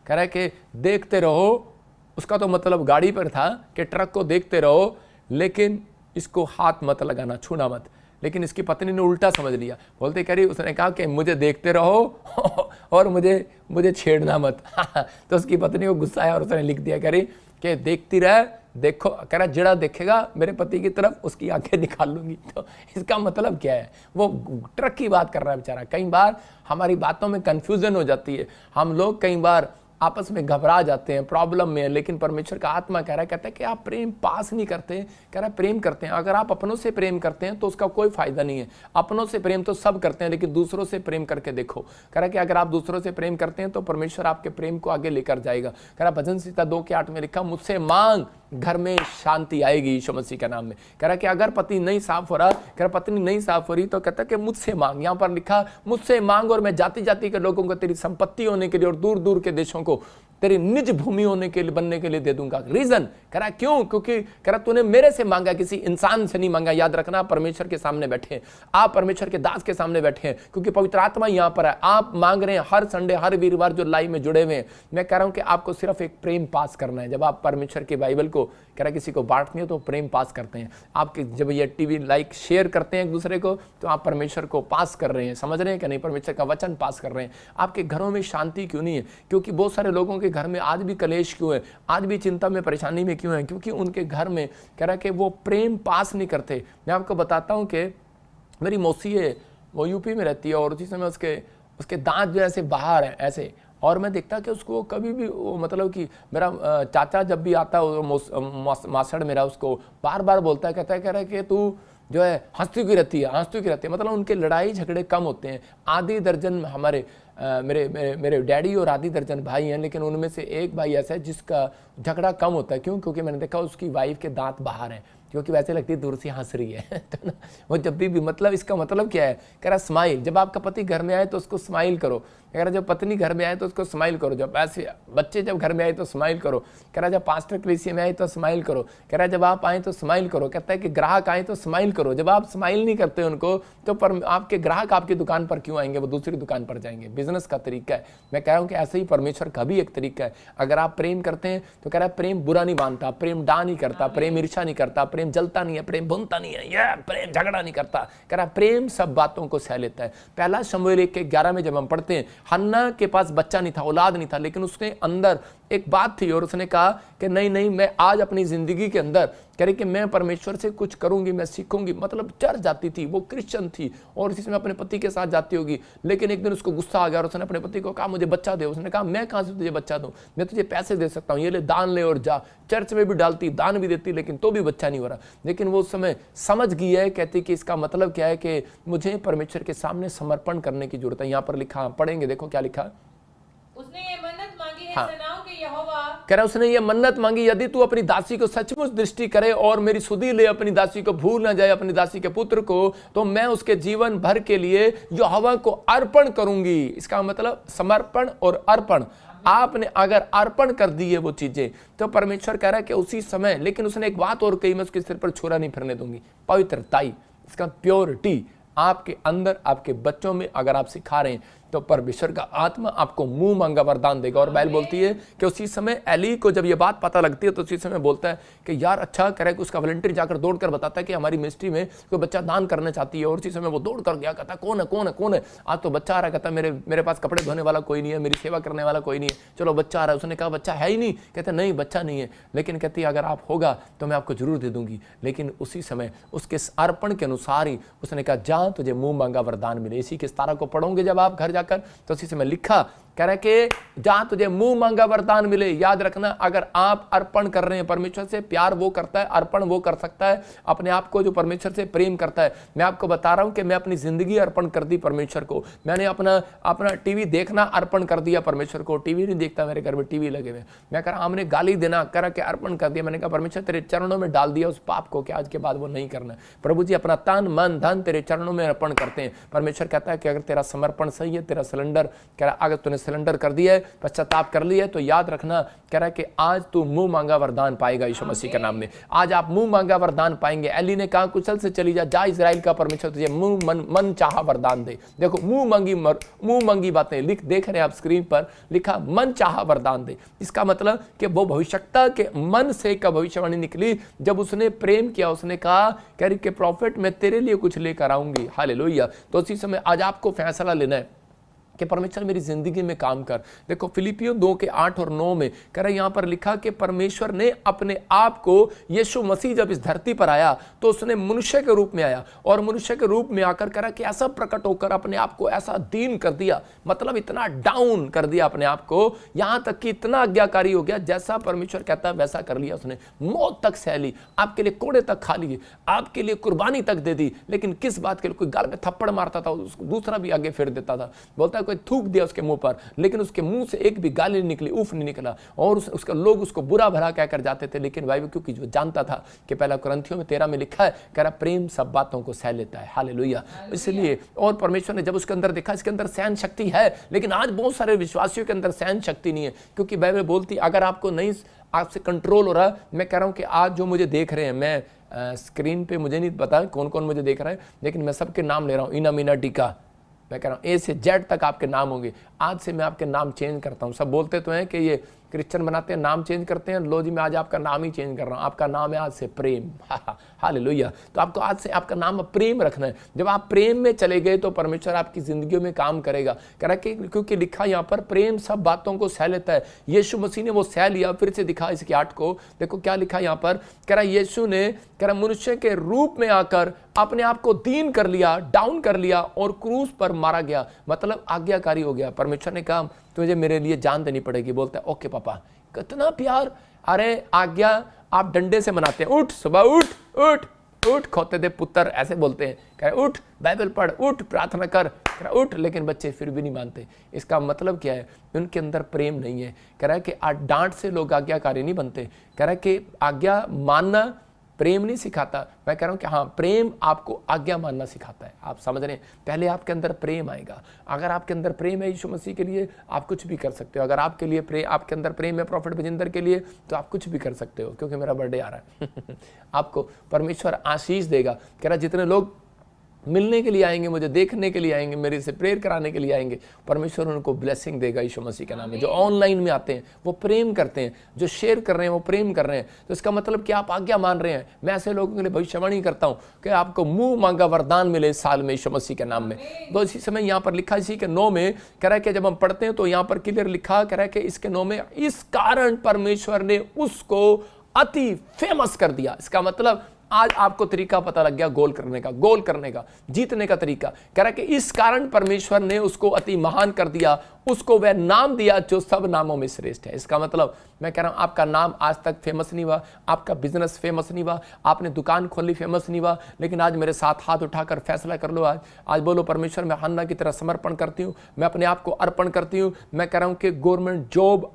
कह रहा है कि देखते रहो। उसका तो मतलब गाड़ी पर था कि ट्रक को देखते रहो लेकिन इसको हाथ मत लगाना, छूना मत। लेकिन इसकी पत्नी ने उल्टा समझ लिया, बोलते कह रही उसने कहा कि मुझे देखते रहो और मुझे छेड़ना मत तो उसकी पत्नी को गुस्सा आया और उसने लिख दिया, कह रही कि देखती रहे देखो, कह रहा जड़ा देखेगा मेरे पति की तरफ उसकी आंखें निकाल लूंगी। तो इसका मतलब क्या है, वो ट्रक की बात कर रहा है बेचारा। कई बार हमारी बातों में कंफ्यूजन हो जाती है, हम लोग कई बार आपस में घबरा जाते हैं, प्रॉब्लम में है, लेकिन परमेश्वर का आत्मा कह रहा है, कहता है कि आप प्रेम पास नहीं करते, कह रहा है प्रेम करते हैं। अगर आप अपनों से प्रेम करते हैं तो उसका कोई फायदा नहीं है। अपनों से प्रेम तो सब करते हैं, लेकिन दूसरों से प्रेम करके देखो। कह रहा है कि अगर आप दूसरों से प्रेम करते हैं तो परमेश्वर आपके प्रेम को आगे लेकर जाएगा। कह रहा भजन संहिता 2:8 में लिखा, मुझसे मांग घर में शांति आएगी यीशु मसीह के नाम में। कह रहा कि अगर पति नहीं साफ हो रहा, कह रहा पत्नी नहीं साफ हो रही, तो कहता कि मुझसे मांग। यहाँ पर लिखा मुझसे मांग और मैं जाति जाति के लोगों को तेरी संपत्ति होने के लिए और दूर दूर के देशों को तेरी निज भूमि होने के लिए बनने के लिए दे दूंगा। रीजन कह रहा क्यों, क्योंकि कह रहा तूने मेरे से मांगा, किसी इंसान से नहीं मांगा। याद रखना परमेश्वर के सामने बैठे, आप परमेश्वर के दास के सामने बैठे हैं, क्योंकि पवित्र आत्मा यहाँ पर है। आप मांग रहे हैं हर संडे हर वीरवार जो लाइव में जुड़े हुए हैं। मैं कह रहा हूं कि आपको सिर्फ एक प्रेम पास करना है। जब आप परमेश्वर की बाइबल को कह रहा किसी को बांटनी है तो प्रेम पास करते हैं। आपके जब ये टीवी लाइक शेयर करते हैं एक दूसरे को, तो आप परमेश्वर को पास कर रहे हैं। समझ रहे हैं कि नहीं, परमेश्वर का वचन पास कर रहे हैं। आपके घरों में शांति क्यों नहीं है, क्योंकि बहुत सारे लोगों के घर में आज भी कलेश क्यों है, आज भी चिंता में परेशानी में क्यों है, क्योंकि उनके घर में कह रहा कि वो प्रेम पास नहीं करते। मैं आपको बताता हूं कि मेरी मौसी है, वो यूपी में रहती है, और उसी समय उसके दांत जो ऐसे बाहर हैं ऐसे, और मैं देखता कि उसको कभी भी मतलब कि मेरा चाचा जब भी आता है, मासड़ मेरा उसको बार बार बोलता है, कहता है कह रहा है कि तू जो है हंसती की रहती है, हंसती की रहती है। मतलब उनके लड़ाई झगड़े कम होते हैं। आधी दर्जन हमारे मेरे डैडी और आधी दर्जन भाई हैं, लेकिन उनमें से एक भाई ऐसा है जिसका झगड़ा कम होता है। क्यों, क्योंकि मैंने देखा उसकी वाइफ के दांत बाहर हैं, क्योंकि वैसे लगती है दूर से हंस रही है तो ना वो जब भी मतलब इसका मतलब क्या है, कह रहा स्माइल। जब आपका पति घर में आए तो उसको स्माइल करो। कह रहा जब पत्नी घर में आए तो उसको स्माइल करो। जब ऐसे बच्चे जब घर में आए तो स्माइल करो। कह रहा जब पास्टर कलीसिया में आए तो स्माइल करो। कह रहा जब आप आए तो स्माइल करो। कहता है कि ग्राहक आए तो स्माइल करो। जब आप स्माइल नहीं करते उनको तो आपके ग्राहक आपकी दुकान पर क्यों आएंगे, वो दूसरी दुकान पर जाएंगे। बिजनेस का तरीका है। मैं कह रहा हूँ कि ऐसे ही परमेश्वर का भी एक तरीका है। अगर आप प्रेम करते हैं तो कह रहा है प्रेम बुरा नहीं मानता, प्रेम डा नहीं करता, प्रेम ईर्ष्या नहीं करता, प्रेम जलता नहीं है, प्रेम बुनता नहीं है, यह प्रेम झगड़ा नहीं करता। कह रहा प्रेम सब बातों को सह लेता है। पहला शमूएल 1:11 में जब हम पढ़ते हैं, हन्ना के पास बच्चा नहीं था, औलाद नहीं था, लेकिन उसके अंदर एक बात थी और उसने कहा कि नहीं नहीं, मैं आज अपनी ज़िंदगी के अंदर कह रही कि मैं परमेश्वर से कुछ करूंगी, मैं सीखूंगी। मतलब चर्च जाती थी, वो क्रिश्चियन थी और इसी समय अपने पति के साथ जाती होगी, लेकिन एक दिन उसको गुस्सा आ गया और उसने अपने पति को कहा मुझे बच्चा दे। उसने कहा मैं कहाँ से तुझे बच्चा दूं, मैं तुझे पैसे दे सकता हूँ, ये ले दान ले और जा। चर्च में भी डालती, दान भी देती, लेकिन तो भी बच्चा नहीं हो रहा। लेकिन वो उस समय समझ गई है, कहती कि इसका मतलब क्या है कि मुझे परमेश्वर के सामने समर्पण करने की जरूरत है। यहाँ पर लिखा, पढ़ेंगे, देखो क्या लिखा। उसने ये मन्नत मांगी है हाँ। सेनाओं के यहोवा, कह रहा उसने ये मन्नत मांगी, यदि तू अपनी दासी को सचमुच दृष्टि करे और मेरी सुधि ले, अपनी दासी को भूल ना जाए, अपनी दासी के पुत्र को, तो मैं उसके जीवन भर के लिए यहोवा को अर्पण करूंगी। इसका मतलब समर्पण और अर्पण। आपने अगर अर्पण कर दी है वो चीजें, तो परमेश्वर कह रहा है कि उसी समय। लेकिन उसने एक बात और कही, मैं उसके सिर पर छुरा नहीं फिरने दूंगी। पवित्रताई, इसका प्योरिटी आपके अंदर, आपके बच्चों में अगर आप सिखा रहे हैं, तो परमेश्वर का आत्मा आपको मुंह मांगा वरदान देगा। और बाइबल बोलती है कि उसी समय एली को जब ये बात पता लगती है, तो उसी समय बोलता है कि यार अच्छा करे कि उसका वॉलंटियर जाकर दौड़ कर बताता है कि हमारी मिनिस्ट्री में कोई बच्चा दान करना चाहती है। और उसी समय वो दौड़ कर गया, कहता कौन है कौन है कौन है। आज तो बच्चा आ रहा है, कहता मेरे पास कपड़े धोने वाला कोई नहीं है, मेरी सेवा करने वाला कोई नहीं है, चलो बच्चा आ रहा है। उसने कहा बच्चा है ही नहीं, कहते नहीं बच्चा नहीं है, लेकिन कहती अगर आप होगा तो मैं आपको जरूर दे दूंगी। लेकिन उसी समय उसके अर्पण के अनुसार ही उसने कहा जा तुझे मुंह मांगा वरदान मिले। इसी के 17 को पढ़ोगे जब आप घर जाकर, तो उसी में लिखा कह रहा कि जहां तुझे मुंह मांगा वरदान मिले। याद रखना, अगर आप अर्पण कर रहे हैं परमेश्वर से, प्यार वो करता है, अर्पण वो कर सकता है अपने आप को जो परमेश्वर से प्रेम करता है। मैं आपको बता रहा हूं कि मैं अपनी जिंदगी अर्पण कर दी परमेश्वर को। मैंने अपना टीवी देखना अर्पण कर दिया परमेश्वर को। टीवी नहीं देखता, मेरे घर में टीवी लगे हुए। मैं कह रहा हमने गाली देना कह रहा कि अर्पण कर दिया। मैंने कहा परमेश्वर तेरे चरणों में डाल दिया उस पाप को कि आज के बाद वो नहीं करना। प्रभु जी अपना तन मन धन तेरे चरणों में अर्पण करते हैं। परमेश्वर कहता है कि अगर तेरा समर्पण सही है, तेरा सिलेंडर कह रहा अगर तूने सिलेंडर कर दिया है, पश्चाताप कर लिया है, तो याद रखना कह रहा है कि आज तू मुंह मांगा वरदान पाएगा यीशु मसीह के नाम में। आज आप मुंह मांगा वरदान पाएंगे। एली ने कहा कुशल से चली जा इजराइल का परमेश्वर तुझे मन चाहा वरदान दे। देखो मुंह मांगी बातें देख रहे हैं आप स्क्रीन पर, लिखा मन चाहा वरदान दे। इसका मतलब कि वो भविष्यवक्ता के मन से का भविष्यवाणी निकली जब उसने प्रेम किया। उसने कहा कह रही कि प्रॉफिट मैं तेरे लिए कुछ लेकर आऊंगी। हालेलुया। तो उसी समय आज आपको फैसला लेना है कि परमेश्वर मेरी जिंदगी में काम कर। देखो फिलिपियों 2:8 और 9 में कह रहा यहां पर लिखा कि परमेश्वर ने अपने आप को, यीशु मसीह जब इस धरती पर आया तो उसने मनुष्य के रूप में आया और मनुष्य के रूप में आकर कह रहा कि ऐसा प्रकट होकर अपने आप को ऐसा दीन कर दिया, मतलब इतना डाउन कर दिया अपने आप को, यहां तक कि इतना आज्ञाकारी हो गया जैसा परमेश्वर कहता है वैसा कर लिया उसने। मौत तक सह ली, आपके लिए कोड़े तक खा लिए, आपके लिए कुर्बानी तक दे दी। लेकिन किस बात के लिए? कोई गाल में थप्पड़ मारता था, उसको दूसरा भी आगे फेर देता था। बोलता है कोई थूक दिया उसके मुंह पर, लेकिन उसके मुंह से एक भी गाली नहीं निकली, उफ नहीं निकला। और उसका लोग उसको बुरा भला कहकर जाते थे, लेकिन बाइबल क्योंकि जो जानता था कि पहला कुरिन्थियों में 13 में लिखा है कह रहा प्रेम सब बातों को सह लेता है। हालेलुया। इसलिए और परमेश्वर ने जब उसके अंदर देखा इसके अंदर सहन शक्ति है, लेकिन आज बहुत सारे विश्वासियों के अंदर सहन शक्ति नहीं है, क्योंकि बाइबल बोलती अगर आपको नहीं आपसे कंट्रोल हो रहा। मैं कह रहा हूं कि आज जो मुझे देख रहे हैं, मैं स्क्रीन पे मुझे नहीं पता कौन कौन मुझे देख रहा है, लेकिन मैं सबके नाम ले रहा हूं। इना मीना टीका, मैं कह रहा हूँ A से Z तक आपके नाम होंगे। आज से मैं आपके नाम चेंज करता हूँ। सब बोलते तो हैं कि ये क्रिश्चियन बनाते हैं, नाम चेंज करते हैं। लो जी, मैं आज आपका नाम ही चेंज कर रहा हूँ। आपका नाम है आज से प्रेम। हालेलुया। तो आपको आज से आपका नाम प्रेम रखना है। जब आप प्रेम में चले गए तो परमेश्वर आपकी जिंदगियों में काम करेगा। कह रहा कि क्योंकि लिखा यहाँ पर प्रेम सब बातों को सह लेता है। यीशु मसीह ने वो सह लिया। फिर से दिखा इसके 8 को, देखो क्या लिखा यहाँ पर। कह रहा यीशु ने कह रहा मनुष्य के रूप में आकर अपने आप को दीन कर लिया, डाउन कर लिया और क्रूस पर मारा गया, मतलब आज्ञाकारी हो गया। परमेश्वर ने कहा तुझे मेरे लिए जान देनी पड़ेगी। बोलता है ओके पापा। कितना प्यार। अरे आज्ञा आप डंडे से मनाते हैं, उठ सुबह उठ उठ उठ, खोते दे पुत्र ऐसे बोलते हैं। कह रहे उठ बाइबल पढ़, उठ प्रार्थना कर, कह रहा उठ, लेकिन बच्चे फिर भी नहीं मानते। इसका मतलब क्या है? उनके अंदर प्रेम नहीं है। कह रहा है कि डांट से लोग आज्ञाकारी नहीं बनते। कह रहा है कि आज्ञा मानना प्रेम नहीं सिखाता। मैं कह रहा हूं कि हाँ, प्रेम आपको आज्ञा मानना सिखाता है। आप समझ रहे हैं? पहले आपके अंदर प्रेम आएगा। अगर आपके अंदर प्रेम है यीशु मसीह के लिए, आप कुछ भी कर सकते हो। अगर आपके लिए आपके अंदर प्रेम है प्रॉफिट बजिंदर के लिए, तो आप कुछ भी कर सकते हो, क्योंकि मेरा बर्थडे आ रहा है। आपको परमेश्वर आशीष देगा। कह रहा जितने लोग मिलने के लिए आएंगे, मुझे देखने के लिए आएंगे, मेरे से प्रेयर कराने के लिए आएंगे, परमेश्वर उनको ब्लेसिंग देगा यीशु मसीह के नाम में। जो ऑनलाइन में आते हैं वो प्रेम करते हैं, जो शेयर कर रहे हैं वो प्रेम कर रहे हैं। तो इसका मतलब कि आप आज्ञा मान रहे हैं। मैं ऐसे लोगों के लिए भविष्यवाणी करता हूं कि आपको मुंह मांगा वरदान मिले इस साल में यीशु मसीह के नाम में। तो इसी समय यहाँ पर लिखा, इसी के 9 में कह रहा है कि जब हम पढ़ते हैं तो यहाँ पर क्लियर लिखा, कह रहा है कि इसके 9 में इस कारण परमेश्वर ने उसको अति फेमस कर दिया। इसका मतलब आज आपको तरीका पता लग गया गोल करने का, जीतने का तरीका। कह रहा है कि इस कारण परमेश्वर ने उसको अति महान कर दिया, उसको वह नाम दिया जो सब नामों में श्रेष्ठ है। इसका मतलब मैं कह रहा हूं आपका नाम आज तक फेमस नहीं हुआ, आपका बिजनेस फेमस नहीं हुआ, आपने दुकान खोली फेमस नहीं हुआ, लेकिन आज मेरे साथ हाथ उठाकर फैसला कर लो। आज बोलो, परमेश्वर मैं हन्ना की तरह समर्पण करती हूँ, मैं अपने आप को अर्पण करती हूँ। मैं कह रहा हूँ कि गवर्नमेंट जॉब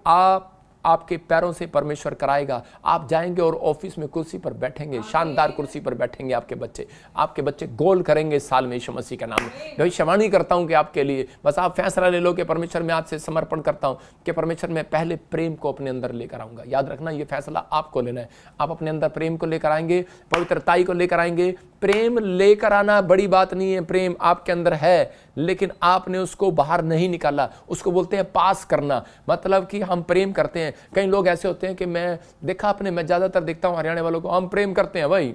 आपके पैरों से परमेश्वर कराएगा। आप जाएंगे और ऑफिस में कुर्सी पर बैठेंगे, शानदार कुर्सी पर बैठेंगे। आपके बच्चे गोल करेंगे इस साल में यीशु मसीह के नाम में। भविष्यवाणी करता हूं कि आपके लिए बस आप फैसला ले लो कि परमेश्वर मैं आज से समर्पण करता हूं कि परमेश्वर मैं पहले प्रेम को अपने अंदर लेकर आऊंगा। याद रखना, ये फैसला आपको लेना है। आप अपने अंदर प्रेम को लेकर आएंगे, पवित्रताई को लेकर आएंगे। प्रेम लेकर आना बड़ी बात नहीं है, प्रेम आपके अंदर है, लेकिन आपने उसको बाहर नहीं निकाला। उसको बोलते हैं पास करना। मतलब कि हम प्रेम करते हैं। कई लोग ऐसे होते हैं कि मैं ज्यादातर देखता हूं हरियाणा वालों को, हम प्रेम करते हैं भाई,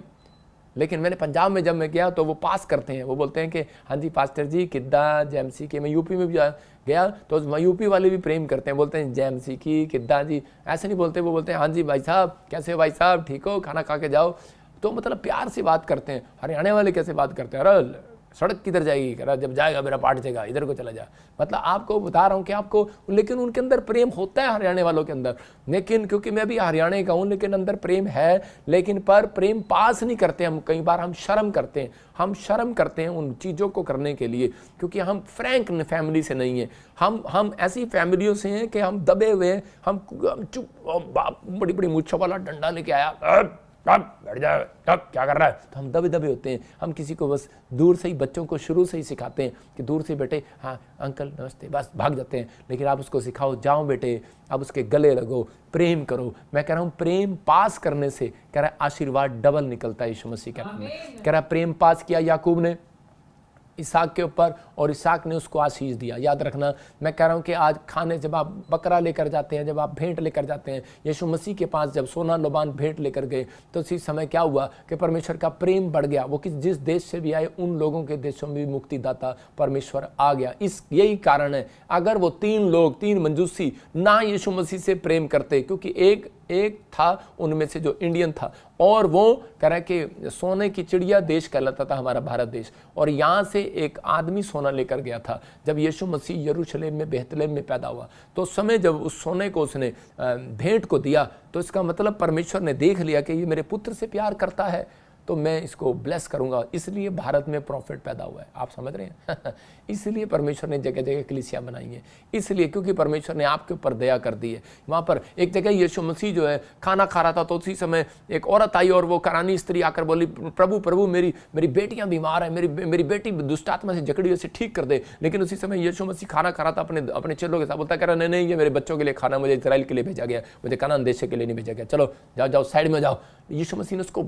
लेकिन मैंने पंजाब में जब मैं गया तो वो पास करते हैं। वो बोलते हैं कि हाँ जी पास्टर जी किद्दा जेएमसी के। मैं यूपी में भी गया तो यूपी वाले भी प्रेम करते हैं, बोलते हैं जेएमसी की किद्दा जी। ऐसे नहीं बोलते, वो बोलते हैं हाँ जी भाई साहब, कैसे हो भाई साहब, ठीक हो, खाना खा के जाओ। तो मतलब प्यार से बात करते हैं। हरियाणा वाले कैसे बात करते हैं, अरे सड़क किधर जाएगी, कह रहा जब जाएगा मेरा पार्ट जाएगा, इधर को चला जा। मतलब आपको बता रहा हूँ कि आपको, लेकिन उनके अंदर प्रेम होता है हरियाणा वालों के अंदर। लेकिन क्योंकि मैं भी हरियाणा का हूँ, लेकिन अंदर प्रेम है, लेकिन पर प्रेम पास नहीं करते हम। कई बार हम शर्म करते हैं उन चीज़ों को करने के लिए, क्योंकि हम फ्रैंक फैमिली से नहीं है। हम ऐसी फैमिलियों से हैं कि हम दबे हुए हैं। हम चुप, बड़ी बड़ी मूछों वाला डंडा लेके आया, बैठ जा, क्या कर रहा है, तो हम दबे होते हैं। हम किसी को बस दूर से ही, बच्चों को शुरू से ही सिखाते हैं कि दूर से बेटे हाँ अंकल नमस्ते, बस भाग जाते हैं। लेकिन आप उसको सिखाओ, जाओ बेटे, आप उसके गले लगो, प्रेम करो। मैं कह रहा हूँ प्रेम पास करने से कह रहा है आशीर्वाद डबल निकलता है यीशु मसीह के नाम में। कह रहा है प्रेम पास किया याकूब ने इसहाक के ऊपर और इसहाक ने उसको आशीष दिया। याद रखना, मैं कह रहा हूं कि आज खाने जब आप बकरा लेकर जाते हैं, जब आप भेंट लेकर जाते हैं, यीशु मसीह के पास जब सोना लोबान भेंट लेकर गए, तो उसी समय क्या हुआ कि परमेश्वर का प्रेम बढ़ गया। वो जिस देश से भी आए उन लोगों के देशों में भी मुक्तिदाता परमेश्वर आ गया। यही कारण है, अगर वो 3 मंजूसी ना यीशु मसीह से प्रेम करते, क्योंकि एक था उनमें से जो इंडियन था, और वो कह रहा है कि सोने की चिड़िया देश कहलाता था हमारा भारत देश, और यहाँ से एक आदमी सोना लेकर गया था। जब यीशु मसीह यरूशलेम में बेहतलेम में पैदा हुआ, तो उस समय जब उस सोने को उसने भेंट को दिया, तो इसका मतलब परमेश्वर ने देख लिया कि ये मेरे पुत्र से प्यार करता है, तो मैं इसको ब्लेस करूंगा। इसलिए भारत में प्रॉफिट पैदा हुआ है। आप समझ रहे हैं इसलिए परमेश्वर ने जगह जगह कलीसिया बनाई है, इसलिए क्योंकि परमेश्वर ने आपके ऊपर दया कर दी है। वहाँ पर एक जगह यीशु मसीह जो है खाना खा रहा था, तो उसी समय एक औरत आई और वो करानी स्त्री आकर बोली, प्रभु मेरी बेटियां बीमार है, मेरी बेटी दुष्ट आत्मा से जकड़ी, उसे ठीक कर दे। लेकिन उसी समय यीशु मसीह खाना खा रहा था अपने चेलों के साथ, बोलता कह रहा नहीं ये मेरे बच्चों के लिए खाना, मुझे इजराइल के लिए भेजा गया, मुझे कनान देश के लिए नहीं भेजा गया, चलो जाओ साइड में जाओ। यीशु मसीह ने उसको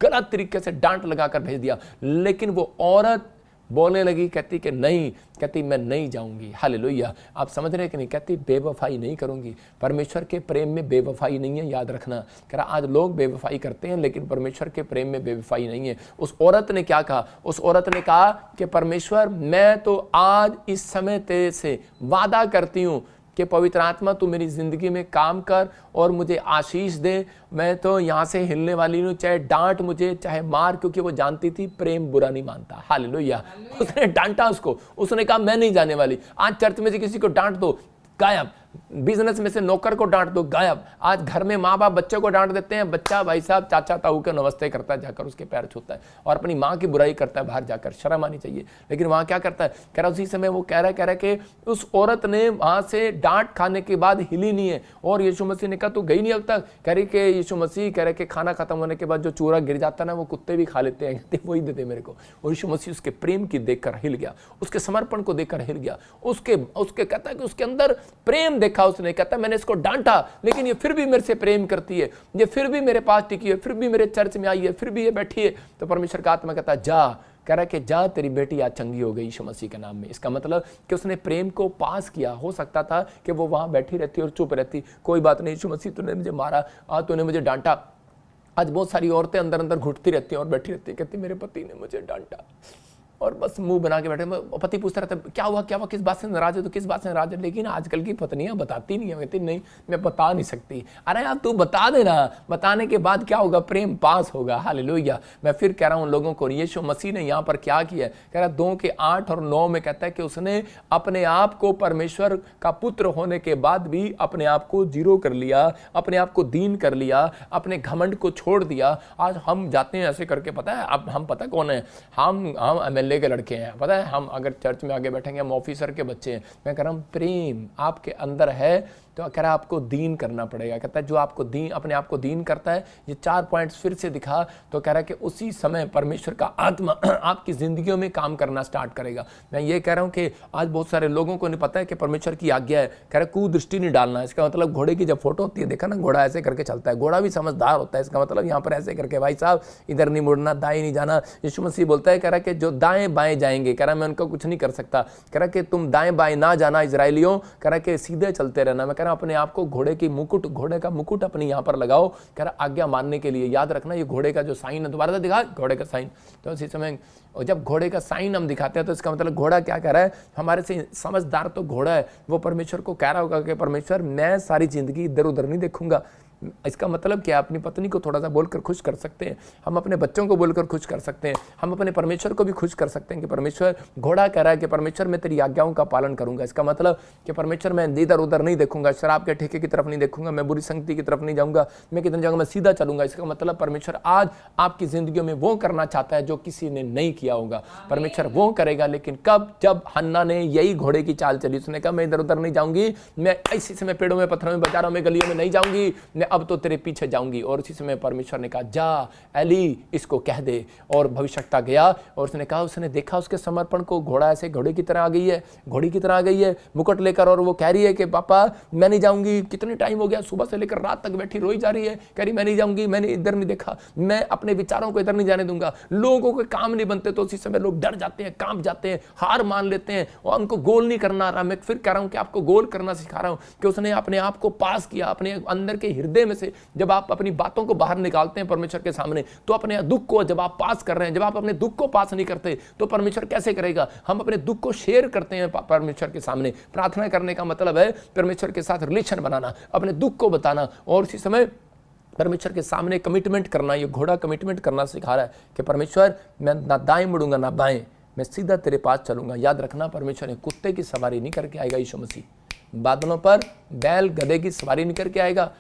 गलत तरीके से डांट लगाकर भेज दिया। लेकिन वो औरत बोलने लगी, कहती कि नहीं, कहती मैं नहीं जाऊंगी। हालेलुया। आप समझ रहे हैं कि नहीं? कहती बेवफाई नहीं करूंगी। परमेश्वर के प्रेम में बेवफाई नहीं है, याद रखना। कह रहा आज लोग बेवफाई करते हैं, लेकिन परमेश्वर के प्रेम में बेवफाई नहीं है। उस औरत ने क्या कहा? उस औरत ने कहा कि परमेश्वर मैं तो आज इस समय तेरे से वादा करती हूँ कि पवित्र आत्मा तू मेरी जिंदगी में काम कर और मुझे आशीष दे। मैं तो यहाँ से हिलने वाली हूँ, चाहे डांट मुझे चाहे मार, क्योंकि वो जानती थी प्रेम बुरा नहीं मानता। हालेलुया। उसने डांटा उसको, उसने कहा मैं नहीं जाने वाली। आज चर्च में से किसी को डांट दो, गायब। बिजनेस में से नौकर को डांट दो, गायब। आज घर में माँ बाप बच्चों को डांट देते हैं, बच्चा भाई साहब चाचा ताऊ के नमस्ते करता है, जाकर उसके पैर छूता है और अपनी माँ की बुराई करता है बाहर जाकर। शर्म आनी चाहिए। लेकिन वहां क्या करता है? कह रहा उसी समय वो कह रहा है कि उस औरत ने वहां से डांट खाने के बाद हिली नहीं है। और यीशु मसीह ने कहा तू गई नहीं अब तक? कह रही कि यीशु मसीह कह रहे कि खाना खत्म होने के बाद जो चूरा गिर जाता ना वो कुत्ते भी खा लेते हैं, वही देते मेरे को। और यीशु मसीह उसके प्रेम की देखकर हिल गया, उसके समर्पण को देखकर हिल गया। उसके कहता है कि उसके अंदर प्रेम देखा उसने। कहता मैंने इसको डांटा लेकिन ये फिर भी मेरे से प्रेम करती है, ये फिर भी मेरे पास टिकी है, फिर भी मेरे चर्च में आई है, फिर भी ये बैठी है। तो परमेश्वर का आत्मा कहता जा, कह रहा है कि जा तेरी बेटी आज चंगी हो गई यीशु मसीह के नाम में। इसका मतलब कि उसने प्रेम को पास किया। हो सकता था कि वो वहाँ बैठी रहती और चुप रहती, कोई बात नहीं यीशु मसीह तूने मुझे मारा, आज तूने मुझे डांटा। आज बहुत सारी औरतें अंदर अंदर घुटती रहती हैं और बैठी रहती हैं, कहती मेरे पति ने मुझे डांटा, और बस मुंह बना के बैठे। पति पूछता रहता है क्या हुआ क्या हुआ, किस बात से नाराज है, तो किस बात से नाराज है। लेकिन आजकल की पत्नियां बताती नहीं है, कहती नहीं मैं बता नहीं सकती। अरे यार तू बता देना, बताने के बाद क्या होगा, प्रेम पास होगा। हालेलुया। मैं फिर कह रहा हूं लोगों को, यीशु मसीह ने यहाँ पर क्या किया है, कह रहा 2 के 8 और 9 में कहता है कि उसने अपने आप को परमेश्वर का पुत्र होने के बाद भी अपने आप को जीरो कर लिया, अपने आप को दीन कर लिया, अपने घमंड को छोड़ दिया। आज हम जाते हैं ऐसे करके, पता है अब हम पता कौन है, हम एमएलए के लड़के हैं, पता है हम अगर चर्च में आगे बैठेंगे हम ऑफिसर के बच्चे हैं। मैं कह रहा हूं प्रेम आपके अंदर है तो कह रहा है आपको दीन करना पड़ेगा। कहता है जो आपको दीन, अपने आप को दीन करता है, ये 4 पॉइंट्स फिर से दिखा, तो कह रहा है कि उसी समय परमेश्वर का आत्मा आपकी जिंदगियों में काम करना स्टार्ट करेगा। मैं ये कह रहा हूं कि आज बहुत सारे लोगों को नहीं पता है कि परमेश्वर की आज्ञा है। कह रहा है कुदृष्टि नहीं डालना। इसका मतलब घोड़े की जब फोटो होती है, देखा ना घोड़ा ऐसे करके चलता है, घोड़ा भी समझदार होता है। इसका मतलब यहाँ पर ऐसे करके भाई साहब इधर नहीं मुड़ना, दाएं नहीं जाना। यीशु मसीह बोलता है, कह रहा है कि जो दाएं बाएं जाएंगे, कह रहा है मैं उनको कुछ नहीं कर सकता। कह रहा है कि तुम दाएं बाएं ना जाना इजराइलियों, कह रहा है कि सीधे चलते रहना। मैं कह रहा हूं अपने आप को घोड़े का मुकुट अपने यहाँ पर लगाओ, कह रहा आज्ञा मानने के लिए। याद रखना ये घोड़े का जो साइन है, दोबारा से दिखा घोड़े का साइन। तो इसी समय जब घोड़े का साइन हम दिखाते हैं तो इसका मतलब घोड़ा क्या कह रहा है, हमारे से समझदार तो घोड़ा है, वो परमेश्वर को कह रहा होगा कि परमेश्वर मैं सारी जिंदगी इधर उधर नहीं देखूंगा। इसका मतलब क्या, अपनी पत्नी को थोड़ा सा बोलकर खुश कर सकते हैं, हम अपने बच्चों को बोलकर खुश कर सकते हैं, हम अपने परमेश्वर को भी खुश कर सकते हैं कि परमेश्वर, घोड़ा कह रहा है कि परमेश्वर मैं तेरी आज्ञाओं का पालन करूंगा। इसका मतलब कि परमेश्वर मैं इधर उधर नहीं देखूंगा, शराब के ठेके की तरफ नहीं देखूंगा, मैं बुरी संगति की तरफ नहीं जाऊंगा, मैं किधर जाऊंगा, मैं सीधा चलूंगा। इसका मतलब परमेश्वर आज आपकी जिंदगी में वो करना चाहता है जो किसी ने नहीं किया होगा। परमेश्वर वो करेगा, लेकिन कब, जब हन्ना ने यही घोड़े की चाल चली, उसने कहा मैं इधर उधर नहीं जाऊंगी, मैं इसी समय पेड़ों में, पत्थरों में, बाजारों में, गलियों में नहीं जाऊंगी, अब तो तेरे पीछे जाऊंगी। और उसी समय परमेश्वर ने कहा जा एली इसको कह दे, और भविष्यवक्ता गया और उसने कहा, उसने देखा उसके समर्पण को, घोड़ा ऐसे घोड़े की तरह आ गई है, घोड़ी की तरह आ गई है मुकुट लेकर, और वो कह रही है कि पापा मैं नहीं जाऊंगी। कितने टाइम हो गया, सुबह से लेकर रात तक बैठी रोई जा रही है, कह रही मैं नहीं जाऊंगी, मैंने इधर नहीं देखा, मैं अपने विचारों को इधर नहीं जाने दूंगा। लोगों के काम नहीं बनते तो उसी समय लोग डर जाते हैं, कांप जाते हैं, हार मान लेते हैं, और उनको गोल नहीं करना आ रहा। मैं फिर कह रहा हूं कि आपको गोल करना सिखा रहा हूं कि उसने अपने आप को पास किया, अपने अंदर के हृदय में से जब आप अपनी बातों को बाहर निकालते हैं परमेश्वर के सामने, तो अपने दुख को जब आप पास कर रहे हैं, जब आप अपने दुख को पास नहीं करते तो परमेश्वर कैसे करेगा। हम अपने दुख को शेयर करते हैं परमेश्वर के सामने। प्रार्थना करने का मतलब है परमेश्वर के साथ रिलेशन बनाना, अपने दुख को बताना, और उसी समय परमेश्वर के सामने कमिटमेंट करना। ये घोड़ा कमिटमेंट करना सिखा रहा है कि परमेश्वर मैं ना दाएं मुड़ूंगा ना बाएं, मैं सीधा तेरे पास चलूंगा। याद रखना परमेश्वर ने कुत्ते की सवारी नहीं करके आएगा, यीशु मसीह बादलों पर बैल गधे की सवारी नहीं करके आएगा,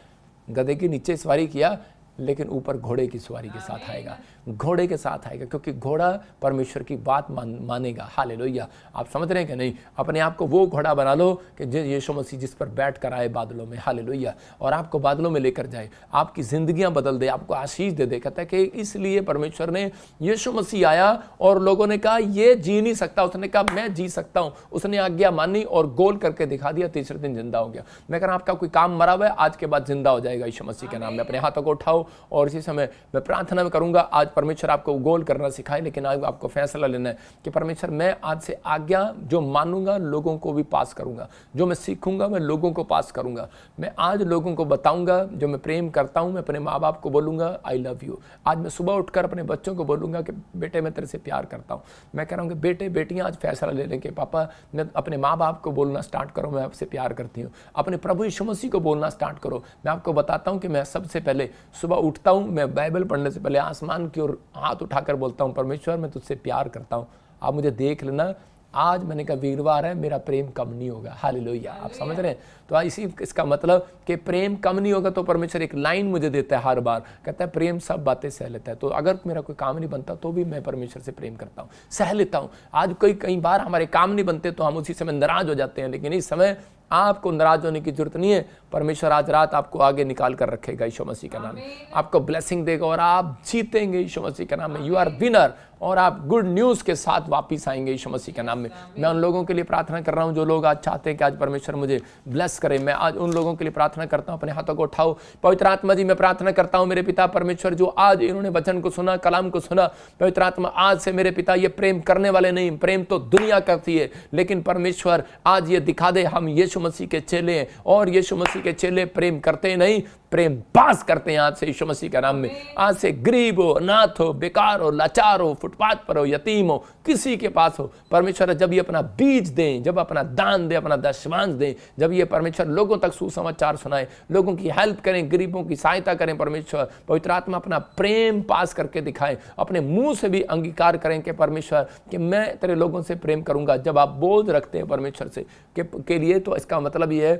गधे की नीचे सवारी किया, लेकिन ऊपर घोड़े की सवारी के साथ आएगा, घोड़े के साथ आएगा, क्योंकि घोड़ा परमेश्वर की बात मानेगा। हालेलुया। आप समझ रहे हैं कि नहीं, अपने आप को वो घोड़ा बना लो कि यीशु मसीह जिस पर बैठ कर आए बादलों में, हालेलुया, और आपको बादलों में लेकर जाए, आपकी जिंदगियां बदल दे, आपको आशीष दे दे। कहता है कि इसलिए परमेश्वर ने, यीशु मसीह आया और लोगों ने कहा ये जी नहीं सकता, उसने कहा मैं जी सकता हूं, उसने आज्ञा मानी और गोल करके दिखा दिया, तीसरे दिन जिंदा हो गया। मैं कह रहा हूं आपका कोई काम मरा हुआ है, आज के बाद जिंदा हो जाएगा यीशु मसीह के नाम में। अपने हाथों को उठाओ, और इसी समय मैं प्रार्थना में करूंगा आज परमेश्वर आपको गोल करना सिखाए, लेकिन आज आपको फैसला लेना है कि परमेश्वर मैं आज से आज्ञा जो मानूंगा लोगों को भी पास करूंगा, जो मैं सीखूंगा मैं लोगों को पास करूंगा। मैं आज लोगों को बताऊंगा जो मैं प्रेम करता हूं, मैं अपने माँ बाप को बोलूंगा आई लव यू। आज मैं सुबह उठकर अपने बच्चों को बोलूंगा कि बेटे मैं तेरे से प्यार करता हूं। मैं कह रहा हूं कि बेटे बेटियां आज फैसला ले लें कि पापा मैं अपने माँ बाप को बोलना स्टार्ट करो मैं आपसे प्यार करती हूँ। अपने प्रभु यीशु मसीह को बोलना स्टार्ट करो। मैं आपको बताता हूँ कि मैं सबसे पहले सुबह उठता हूँ, मैं बाइबल पढ़ने से पहले आसमान की ओर हाथ उठाकर बोलता हूँ परमेश्वर मैं तुझसे प्यार करता हूँ, आप मुझे देख लेना। आज मैंने कहा वीरवार है, मेरा प्रेम कम नहीं होगा। हालेलुया। आप समझ रहे हैं। तो इसी इसका मतलब कि प्रेम कम नहीं होगा तो परमेश्वर एक लाइन मुझे देता है हर बार, कहता है प्रेम सब बातें सह लेता है। तो अगर मेरा कोई काम नहीं बनता तो भी मैं परमेश्वर से प्रेम करता हूँ, सह लेता हूँ। आज कई बार हमारे काम नहीं बनते तो हम उसी समय नाराज हो जाते हैं, लेकिन इस समय आपको नाराज होने की जरूरत नहीं है। परमेश्वर आज रात आपको आगे निकाल कर रखेगा यीशु मसीह के नाम में, आपको ब्लेसिंग देगा और आप जीतेंगे यीशु मसीह के नाम में। यू आर विनर और आप गुड न्यूज़ के साथ वापस आएंगे यीशु मसीह के नाम में। मैं उन लोगों के लिए प्रार्थना कर रहा हूं जो लोग आज चाहते हैं कि आज परमेश्वर मुझे ब्लेस करे। मैं आज उन लोगों के लिए प्रार्थना करता हूं, अपने हाथों को उठाओ। पवित्र आत्मा जी मैं प्रार्थना करता हूं मेरे पिता परमेश्वर, जो आज इन्होंने वचन को सुना, कलाम को सुना, पवित्र आत्मा आज से मेरे पिता ये प्रेम करने वाले नहीं, प्रेम तो दुनिया करती है, लेकिन परमेश्वर आज ये दिखा दे हम यीशु मसीह के चेले हैं और यीशु मसीह के चेले प्रेम करते नहीं, प्रेम पास करते हैं आज से यीशु मसीह के नाम में। आज से गरीब हो, अनाथ हो, बेकार हो, लाचार हो, फुटपाथ पर हो, यतीम हो, किसी के पास हो, परमेश्वर जब ये अपना बीज दें, जब अपना दान दें, अपना दशमांश दें, जब ये परमेश्वर लोगों तक सुसमाचार सुनाए, लोगों की हेल्प करें, गरीबों की सहायता करें, परमेश्वर पवित्र आत्मा अपना प्रेम पास करके दिखाए, अपने मुंह से भी अंगीकार करें कि परमेश्वर कि मैं तेरे लोगों से प्रेम करूंगा। जब आप बोझ रखते हैं परमेश्वर से के लिए, तो इसका मतलब ये है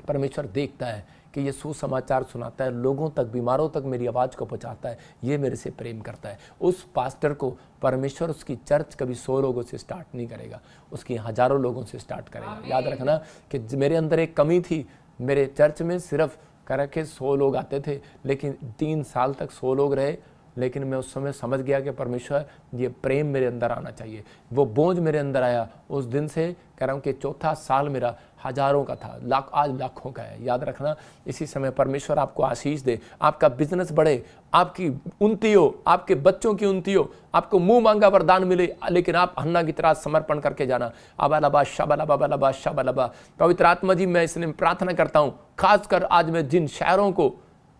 परमेश्वर देखता है कि ये सुसमाचार सुनाता है, लोगों तक, बीमारों तक मेरी आवाज़ को पहुंचाता है, ये मेरे से प्रेम करता है। उस पास्टर को परमेश्वर उसकी चर्च कभी 100 लोगों से स्टार्ट नहीं करेगा, उसकी हज़ारों लोगों से स्टार्ट करेगा। याद रखना कि मेरे अंदर एक कमी थी, मेरे चर्च में सिर्फ कह रखे 100 लोग आते थे, लेकिन 3 साल तक 100 लोग रहे, लेकिन मैं उस समय समझ गया कि परमेश्वर ये प्रेम मेरे अंदर आना चाहिए। वो बोझ मेरे अंदर आया, उस दिन से कह रहा हूँ कि चौथा साल मेरा हजारों का था, आज लाखों का है। याद रखना, इसी समय परमेश्वर आपको आशीष दे, आपका बिजनेस बढ़े, आपकी उन्नति हो, आपके बच्चों की उन्नति हो, आपको मुंह मांगा वरदान मिले, लेकिन आप हन्ना की तरह समर्पण करके जाना। अबालबा शबलबा शबलबा। पवित्र आत्मा जी मैं इसलिए प्रार्थना करता हूँ, खासकर आज मैं जिन शहरों को,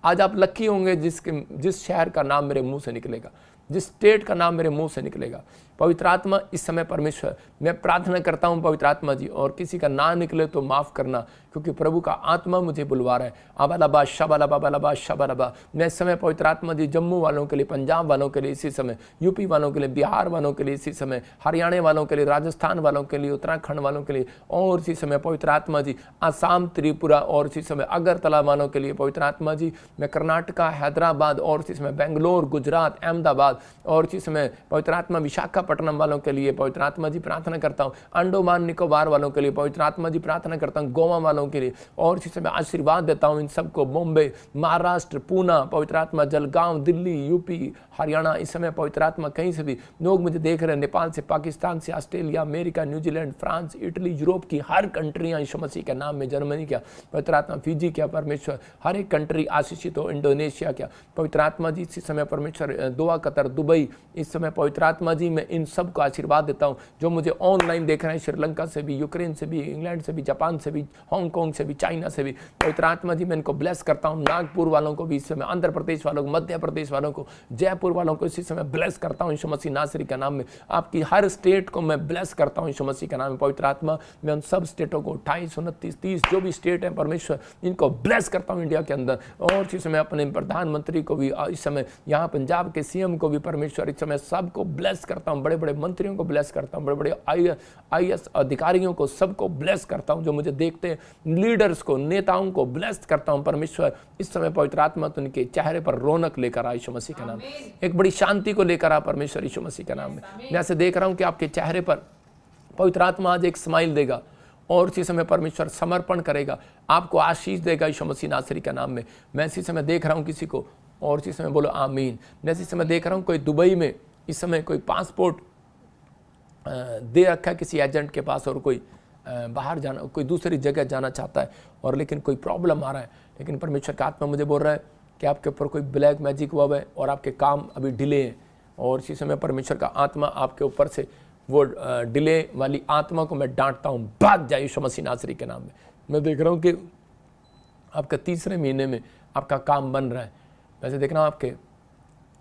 आज आप लकी होंगे जिस शहर का नाम मेरे मुंह से निकलेगा, जिस स्टेट का नाम मेरे मुंह से निकलेगा। पवित्र आत्मा इस समय परमेश्वर मैं प्रार्थना करता हूं पवित्र आत्मा जी, और किसी का ना निकले तो माफ़ करना, क्योंकि प्रभु का आत्मा मुझे बुलवा रहा है। अबालबा शबलबा शबलबा। मैं इस समय पवित्र आत्मा जी जम्मू वालों के लिए, पंजाब वालों के लिए इसी समय, यूपी वालों के लिए, बिहार वालों के लिए इसी समय, हरियाणा वालों के लिए, राजस्थान वालों के लिए, उत्तराखंड वालों के लिए, और इसी समय पवित्र आत्मा जी आसाम, त्रिपुरा, और इसी समय अगरतला वालों के लिए पवित्र आत्मा जी मैं कर्नाटका, हैदराबाद, और इसी समय बेंगलोर, गुजरात, अहमदाबाद, और इसी समय पवित्र आत्मा विशाखापट्टनम वालों के लिए पवित्र आत्मा जी प्रार्थना करता हूँ। अंडोमान निकोबार वालों के लिए पवित्र आत्मा जी प्रार्थना करता हूँ। गोवा वालों के लिए, और इसी समय आशीर्वाद देता हूँ इन सबको। बॉम्बे, महाराष्ट्र, पूना, पवित्र आत्मा जलगांव, दिल्ली, यूपी, हरियाणा, इस समय पवित्र आत्मा कहीं से भी लोग मुझे देख रहे हैं, नेपाल से, पाकिस्तान से, Australia, America, New Zealand, France, Italy, Europe की हर कंट्रियाँ यीशु मसीह के नाम में, जर्मनी क्या पवित्र आत्मा, फिजी क्या परमेश्वर, हर एक कंट्री आशीषित हो, इंडोनेशिया क्या पवित्र आत्मा जी इसी समय परमेश्वर, दोहा, कतर, दुबई, इस समय पवित्र आत्मा जी मैं इन सबको आशीर्वाद देता हूँ जो मुझे ऑनलाइन देख रहे हैं, श्रीलंका से भी, यूक्रेन से भी, इंग्लैंड से भी, जापान से भी, हांगकॉन्ग से भी, चाइना से भी। पवित्र आत्मा जी मैं इनको ब्लेस करता हूँ। नागपुर वालों को भी इस समय, आंध्र प्रदेश वालों को, मध्य प्रदेश वालों को, जयपुर वालों को इसी समय ब्लेस करता हूँ यीशु मसीह नासरी के नाम में। आपकी हर स्टेट को मैं ब्लेस करता हूँ यीशु मसीह के नाम में। पवित्र आत्मा मैं उन सब स्टेटों को 28, 29, 30 जो भी स्टेट है परमेश्वर, इनको ब्लेस करता हूँ इंडिया के अंदर। और इसी समय अपने प्रधानमंत्री को भी, इस समय यहाँ पंजाब के सीएम को भी परमेश्वर इस समय सबको ब्लेस करता हूँ। बड़े बड़े मंत्रियों को ब्लेस करता हूँ, बड़े बड़े IAS अधिकारियों को सबको ब्लेस करता हूँ, जो मुझे देखते हैं, लीडर्स को, नेताओं को ब्लेस करता हूँ परमेश्वर। इस समय पवित्र आत्मा तो उनके चेहरे पर रौनक लेकर आ यीशु मसीह के नाम, एक बड़ी शांति को लेकर आ परमेश्वर यीशु मसीह के नाम में। मैं ऐसे देख रहा हूँ कि आपके चेहरे पर पवित्र आत्मा आज एक स्माइल देगा, और इसी समय परमेश्वर समर्पण करेगा, आपको आशीष देगा यीशु मसीह नासरी के नाम में। मैं इसी समय देख रहा हूँ किसी को, और इसी समय बोलो आमीन। मैं इसी समय देख रहा हूँ कोई दुबई में इस समय कोई पासपोर्ट दे रखा है किसी एजेंट के पास, और कोई बाहर जाना, कोई दूसरी जगह जाना चाहता है, और लेकिन कोई प्रॉब्लम आ रहा है, लेकिन परमेश्वर का आत्मा मुझे बोल रहा है कि आपके ऊपर कोई ब्लैक मैजिक हुआ है और आपके काम अभी डिले हैं। और इसी समय परमेश्वर का आत्मा आपके ऊपर से वो डिले वाली आत्मा को मैं डांटता हूँ, भाग जाए यीशु मसीह नासरी के नाम में। मैं देख रहा हूँ कि आपका 3रे महीने में आपका काम बन रहा है। वैसे देख रहा हूँ आपके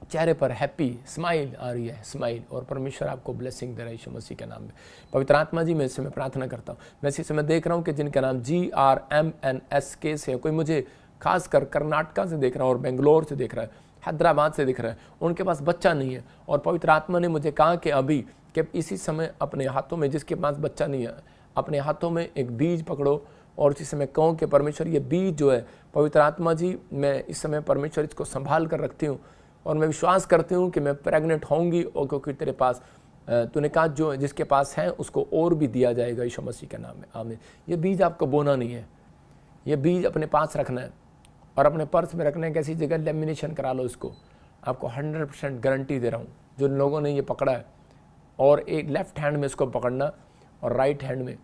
चेहरे पर हैप्पी स्माइल आ रही है, स्माइल, और परमेश्वर आपको ब्लेसिंग दे रहा है यीशु मसीह के नाम में। पवित्र आत्मा जी मैं इस समय प्रार्थना करता हूँ। मैं इसी समय देख रहा हूँ कि जिनका नाम GRMNSK से, कोई मुझे खासकर कर्नाटका से देख रहा है, और बेंगलोर से देख रहा है, हैदराबाद से दिख रहा है, उनके पास बच्चा नहीं है, और पवित्र आत्मा ने मुझे कहा कि अभी कि इसी समय अपने हाथों में, जिसके पास बच्चा नहीं है, अपने हाथों में एक बीज पकड़ो, और इसी समय कहो कि परमेश्वर ये बीज जो है पवित्र आत्मा जी मैं इस समय परमेश्वर इसको संभाल कर रखती हूँ, और मैं विश्वास करती हूँ कि मैं प्रेग्नेंट होंगी, और क्योंकि तेरे पास तूने कहा जो जिसके पास है उसको और भी दिया जाएगा यीशु मसीह के नाम में, आमीन। ये बीज आपको बोना नहीं है, ये बीज अपने पास रखना है और अपने पर्स में रखने की ऐसी जगह लेमिनेशन करा लो इसको। आपको 100% गारंटी दे रहा हूँ, जो लोगों ने ये पकड़ा है, और एक लेफ्ट हैंड में इसको पकड़ना और राइट हैंड में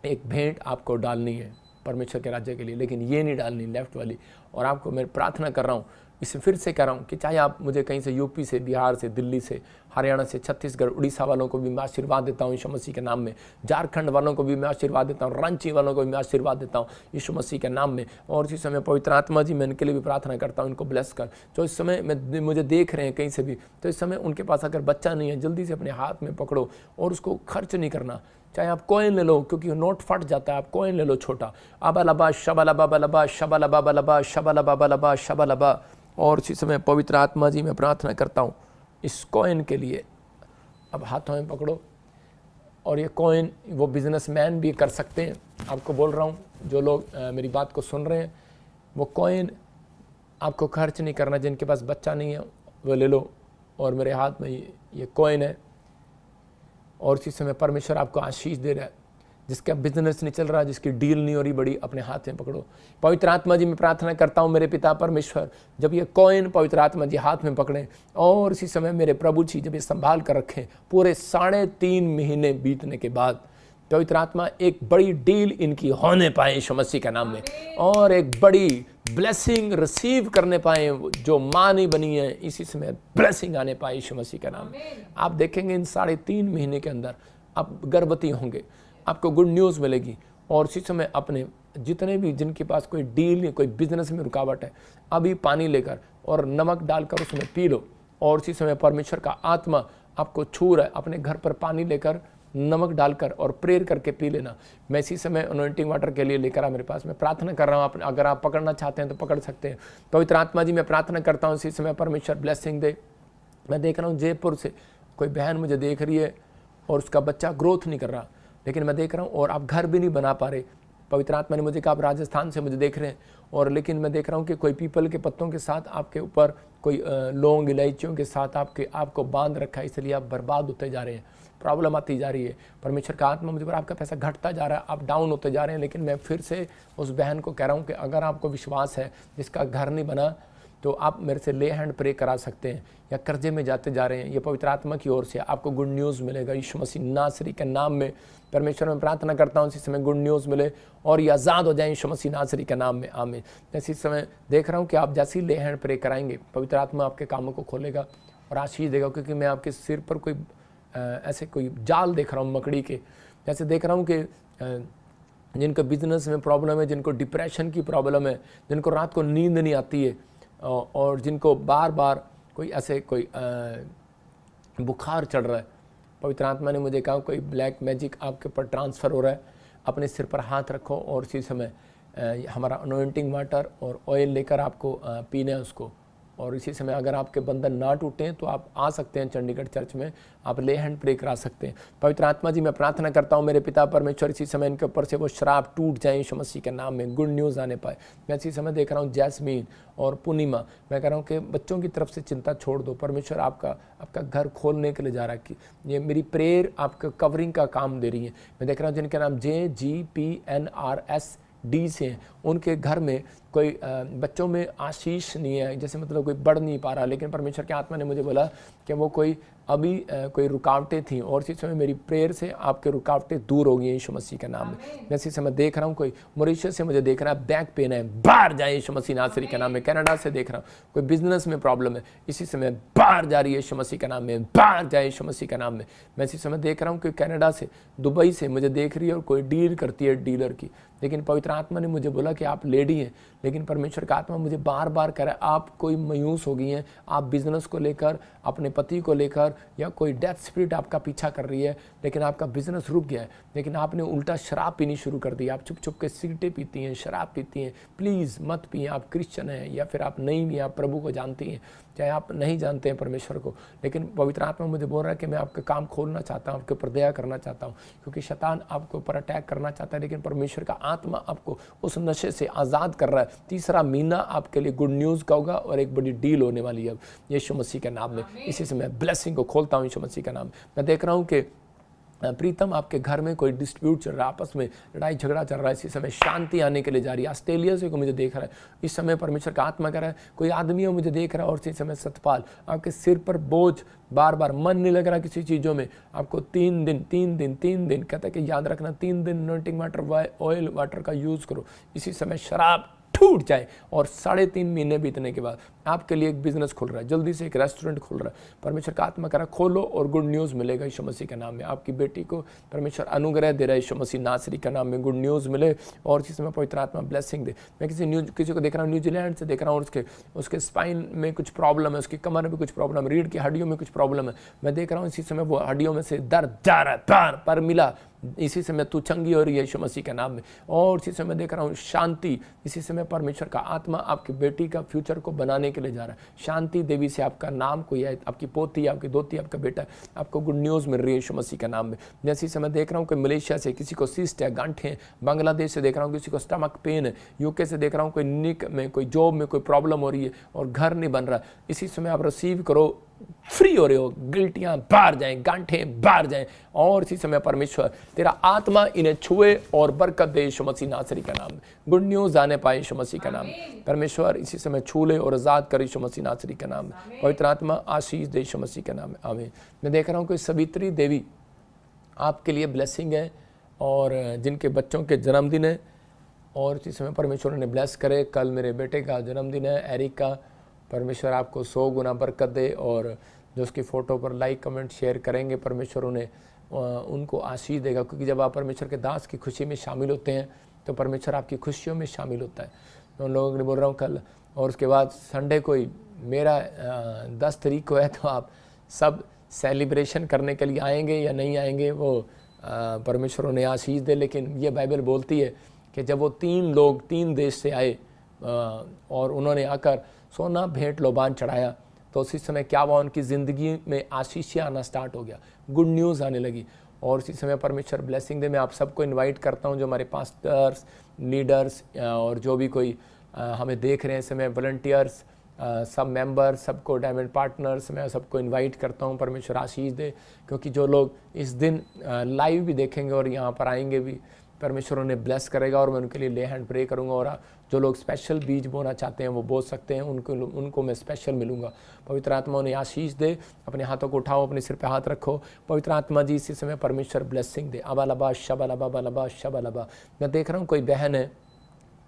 एक भेंट आपको डालनी है परमेश्वर के राज्य के लिए, लेकिन ये नहीं डालनी लेफ्ट वाली। और आपको मैं प्रार्थना कर रहा हूँ, इसे फिर से कर रहा हूँ कि चाहे आप मुझे कहीं से यूपी से, बिहार से, दिल्ली से, हरियाणा से, छत्तीसगढ़, उड़ीसा वालों को भी मैं आशीर्वाद देता हूँ यीशु मसीह के नाम में। झारखंड वालों को भी मैं आशीर्वाद देता हूँ, रांची वालों को भी मैं आशीर्वाद देता हूँ यीशु मसीह के नाम में। और इसी समय पवित्र आत्मा जी, मैं इनके लिए भी प्रार्थना करता हूँ, इनको ब्लेस कर। जो इस समय मुझे देख रहे हैं कहीं से भी, तो इस समय उनके पास अगर बच्चा नहीं है, जल्दी से अपने हाथ में पकड़ो और उसको खर्च नहीं करना। चाहे आप कॉइन ले लो, क्योंकि नोट फट जाता है, आप कॉइन ले लो छोटा, अबा शबा लबा शबा लबा। और इसी समय पवित्र आत्मा जी, मैं प्रार्थना करता हूँ इस कॉइन के लिए। अब हाथों में पकड़ो, और ये कॉइन वो बिजनेसमैन भी कर सकते हैं। आपको बोल रहा हूँ, जो लोग मेरी बात को सुन रहे हैं, वो कॉइन आपको खर्च नहीं करना। जिनके पास बच्चा नहीं है वो ले लो, और मेरे हाथ में ये कॉइन है। और इसी समय परमेश्वर आपको आशीष दे रहा है। जिसका बिजनेस नहीं चल रहा, जिसकी डील नहीं हो रही बड़ी, अपने हाथ में पकड़ो। पवित्र आत्मा जी, मैं प्रार्थना करता हूँ मेरे पिता परमेश्वर, जब ये कॉइन पवित्र आत्मा जी हाथ में पकड़ें, और इसी समय मेरे प्रभु जी जब ये संभाल कर रखें, पूरे 3.5 महीने बीतने के बाद पवित्र आत्मा एक बड़ी डील इनकी होने पाए यीशु मसीह के नाम में, और एक बड़ी ब्लेसिंग रिसीव करने पाए। जो माँ नहीं बनी है, इसी समय ब्लेसिंग आने पाए यीशु मसीह के नाम में। आप देखेंगे इन 3.5 महीने के अंदर आप गर्भवती होंगे, आपको गुड न्यूज़ मिलेगी। और इसी समय अपने जितने भी जिनके पास कोई डील या कोई बिजनेस में रुकावट है, अभी पानी लेकर और नमक डालकर उसमें पी लो। और इसी समय परमेश्वर का आत्मा आपको छू रहा है, अपने घर पर पानी लेकर नमक डालकर और प्रेयर करके पी लेना। मैं इसी समय अनॉइंटिंग वाटर के लिए लेकर आ मेरे पास, मैं प्रार्थना कर रहा हूँ। अगर आप पकड़ना चाहते हैं तो पकड़ सकते हैं। पवित्र आत्मा जी, मैं प्रार्थना करता हूँ इसी समय परमेश्वर ब्लेसिंग दे। मैं देख रहा हूँ जयपुर से कोई बहन मुझे देख रही है और उसका बच्चा ग्रोथ नहीं कर रहा, लेकिन मैं देख रहा हूँ, और आप घर भी नहीं बना पा रहे। पवित्र आत्मा ने मुझे कहा आप राजस्थान से मुझे देख रहे हैं, और लेकिन मैं देख रहा हूँ कि कोई पीपल के पत्तों के साथ आपके ऊपर कोई लौंग इलायचियों के साथ आपको बांध रखा है, इसलिए आप बर्बाद होते जा रहे हैं, प्रॉब्लम आती जा रही है। परमेश्वर का आत्मा मुझे पर आपका पैसा घटता जा रहा है, आप डाउन होते जा रहे हैं। लेकिन मैं फिर से उस बहन को कह रहा हूँ कि अगर आपको विश्वास है, जिसका घर नहीं बना, तो आप मेरे से ले हैंड प्रे करा सकते हैं, या कर्जे में जाते जा रहे हैं, ये पवित्र आत्मा की ओर से आपको गुड न्यूज़ मिलेगा यीशु मसीह नासरी के नाम में। परमेश्वर में प्रार्थना करता हूँ इसी समय गुड न्यूज़ मिले और ये आज़ाद हो जाए यीशु मसीह नासरी के नाम में, आमीन। इसी समय देख रहा हूँ कि आप जैसे ही ले हैंड प्रे कराएंगे, पवित्र आत्मा आपके कामों को खोलेगा और आशीष देगा। क्योंकि मैं आपके सिर पर कोई ऐसे कोई जाल देख रहा हूँ मकड़ी के, जैसे देख रहा हूँ कि जिनको बिजनेस में प्रॉब्लम है, जिनको डिप्रेशन की प्रॉब्लम है, जिनको रात को नींद नहीं आती है, और जिनको बार बार कोई ऐसे कोई बुखार चढ़ रहा है, पवित्र आत्मा ने मुझे कहा कोई ब्लैक मैजिक आपके ऊपर ट्रांसफ़र हो रहा है। अपने सिर पर हाथ रखो और इसी समय हमारा अनॉइंटिंग वाटर और ऑयल लेकर आपको पीना है उसको। और इसी समय अगर आपके बंधन ना टूटें तो आप आ सकते हैं चंडीगढ़ चर्च में, आप ले हैंड प्रे करा सकते हैं। पवित्र आत्मा जी, मैं प्रार्थना करता हूँ मेरे पिता परमेश्वर, इसी समय इनके ऊपर से वो शराब टूट जाए यीशु मसीह के नाम में, गुड न्यूज़ आने पाए। मैं इसी समय देख रहा हूँ जैस्मीन और पूर्णिमा, मैं कह रहा हूँ कि बच्चों की तरफ से चिंता छोड़ दो। परमेश्वर आपका घर खोलने के लिए जा रहा है कि ये मेरी प्रेयर आपका कवरिंग का काम दे रही है। मैं देख रहा हूँ जिनके नाम JGPNRSD से हैं, उनके घर में कोई बच्चों में आशीष नहीं है, जैसे मतलब कोई बढ़ नहीं पा रहा। लेकिन परमेश्वर के आत्मा ने मुझे बोला कि वो कोई अभी कोई रुकावटें थीं, और इसी समय मेरी प्रेयर से आपके रुकावटें दूर हो गई हैं यीशु मसीह के नाम में। मैं इसी समय देख रहा हूँ कोई मॉरिशस से मुझे देख रहा है बैक पेन है, बाहर जाए यीशु मसीह नासरी के नाम में। कनाडा से देख रहा हूँ कोई बिजनेस में प्रॉब्लम है, इसी समय बाहर जा रही है यीशु मसीह के नाम में, बाहर जाए यीशु मसीह के नाम में। मैं इसी समय देख रहा हूँ कि कनाडा से, दुबई से मुझे देख रही है और कोई डील करती है डीलर की। लेकिन पवित्र आत्मा ने मुझे बोला कि आप लेडी हैं, लेकिन परमेश्वर का आत्मा मुझे बार बार कह रहा है आप कोई मायूस हो गई हैं, आप बिजनेस को लेकर, अपने पति को लेकर, या कोई डेथ स्पिरिट आपका पीछा कर रही है, लेकिन आपका बिजनेस रुक गया है। लेकिन आपने उल्टा शराब पीनी शुरू कर दी, आप छुप छुप के सिगरेटें पीती हैं, शराब पीती हैं। प्लीज़ मत पिए, आप क्रिश्चियन हैं या फिर आप नहीं भी, आप प्रभु को जानती हैं, चाहे आप नहीं जानते हैं परमेश्वर को, लेकिन पवित्र आत्मा मुझे बोल रहा है कि मैं आपका काम खोलना चाहता हूँ, आपके ऊपर दया करना चाहता हूँ, क्योंकि शैतान आपके ऊपर अटैक करना चाहता है, लेकिन परमेश्वर का आत्मा आपको उस नशे से आज़ाद कर रहा है। तीसरा महीना आपके लिए गुड न्यूज़ का होगा और एक बड़ी डील होने वाली है अब यीशु मसीह के नाम में। इसी से मैं ब्लेसिंग को खोलता हूँ यीशु मसीह के नाम में। मैं देख रहा हूँ कि प्रीतम आपके घर में कोई डिस्प्यूट चल रहा है, आपस में लड़ाई झगड़ा चल रहा है, इसी समय शांति आने के लिए जा रही है। ऑस्ट्रेलिया से को मुझे देख रहा है, इस समय परमेश्वर का आत्मा कह रहा है कोई आदमी है मुझे देख रहा है, और इसी समय सतपाल आपके सिर पर बोझ बार बार मन नहीं लग रहा किसी चीज़ों में, आपको 3 दिन कहता है कि याद रखना 3 दिन अनॉइंटिंग वाटर ऑयल वाटर का यूज़ करो। इसी समय शराब टूट जाए और 3.5 महीने बीतने के बाद आपके लिए एक बिजनेस खुल रहा है, जल्दी से एक रेस्टोरेंट खुल रहा है। परमेश्वर का आत्मा कह रहा है खोलो और गुड न्यूज़ मिलेगा यीशु मसीह के नाम में। आपकी बेटी को परमेश्वर अनुग्रह दे रहा है यीशु मसीह नासरी के नाम में, गुड न्यूज़ मिले और इसी समय पवित्र आत्मा ब्लेसिंग दे। मैं किसी को देख रहा हूँ न्यूजीलैंड से देख रहा हूँ, उसके स्पाइन में कुछ प्रॉब्लम है, उसकी कमर में कुछ प्रॉब्लम, रीढ़ की हड्डियों में कुछ प्रॉब्लम है। मैं देख रहा हूँ इसी समय वो हड्डियों में से दर्द जा रहा है पर मिला, इसी समय तू चंगी हो रही है यीशु मसीह के नाम में। और इसी समय देख रहा हूँ शांति, इसी समय परमेश्वर का आत्मा आपकी बेटी का फ्यूचर को बनाने के लिए जा रहा है। शांति देवी से आपका नाम कोई है, आपकी पोती, आपकी दोती, आपका बेटा, आपको गुड न्यूज़ मिल रही है यीशु मसीह के नाम में। जैसे समय देख रहा हूँ कि मलेशिया से किसी को सिस्ट है, गांठें हैं, बांग्लादेश से देख रहा हूँ किसी को स्टमक पेन है, यूके से देख रहा हूँ कोई निक में, कोई जॉब में कोई प्रॉब्लम हो रही है और घर नहीं बन रहा। इसी समय आप रिसीव करो, फ्री हो रहे हो, गिल्टियां बाहर जाएं, गांठें बाहर जाएं, और इसी समय परमेश्वर तेरा आत्मा इन्हें छुए और बरकत दे यीशु मसीह नासरी का नाम में। गुड न्यूज़ आने पाए यीशु मसीह का नाम में। परमेश्वर इसी समय छू ले और आज़ाद कर यीशु मसीह नासरी का नाम में। पवित्र आत्मा आशीष दे यीशु मसीह के नाम में, आमीन। मैं देख रहा हूँ कि सवित्री देवी आपके लिए ब्लेसिंग है, और जिनके बच्चों के जन्मदिन है और इसी समय परमेश्वर ने ब्लेस करे। कल मेरे बेटे का जन्मदिन है, एरिक का। परमेश्वर आपको 100 गुना बरकत दे, और जो उसकी फ़ोटो पर लाइक कमेंट शेयर करेंगे परमेश्वर उन्हें उनको आशीष देगा, क्योंकि जब आप परमेश्वर के दास की खुशी में शामिल होते हैं तो परमेश्वर आपकी खुशियों में शामिल होता है। मैं उन लोगों को बोल रहा हूँ कल, और उसके बाद संडे को ही मेरा 10 तारीख को है, तो आप सब सेलिब्रेशन करने के लिए आएंगे या नहीं आएंगे वो परमेश्वर उन्हें आशीष दे। लेकिन ये बाइबल बोलती है कि जब वो 3 लोग 3 देश से आए और उन्होंने आकर सोना भेंट लोबान चढ़ाया, तो उसी समय क्या हुआ, उनकी ज़िंदगी में आशीष आना स्टार्ट हो गया, गुड न्यूज़ आने लगी। और इसी समय परमेश्वर ब्लेसिंग दे। मैं आप सबको इनवाइट करता हूं, जो हमारे पास्टर्स, लीडर्स और जो भी कोई हमें देख रहे हैं इस समय, वॉलंटियर्स, सब मेंबर, सबको डायमंड पार्टनर्स, मैं सबको इनवाइट करता हूं। परमेश्वर आशीष दे, क्योंकि जो लोग इस दिन लाइव भी देखेंगे और यहाँ पर आएंगे भी, परमेश्वर उन्हें ब्लेस करेगा, और मैं उनके लिए ले हैंड प्रे करूंगा। और जो लोग स्पेशल बीज बोना चाहते हैं वो बो सकते हैं, उनको मैं स्पेशल मिलूंगा। पवित्र आत्मा उन्हें आशीष दे। अपने हाथों को उठाओ, अपने सिर पे हाथ रखो। पवित्र आत्मा जी इसी समय परमेश्वर ब्लेसिंग दे। अबालबा शबालबा बलबा शबालबा। मैं देख रहा हूँ कोई बहन है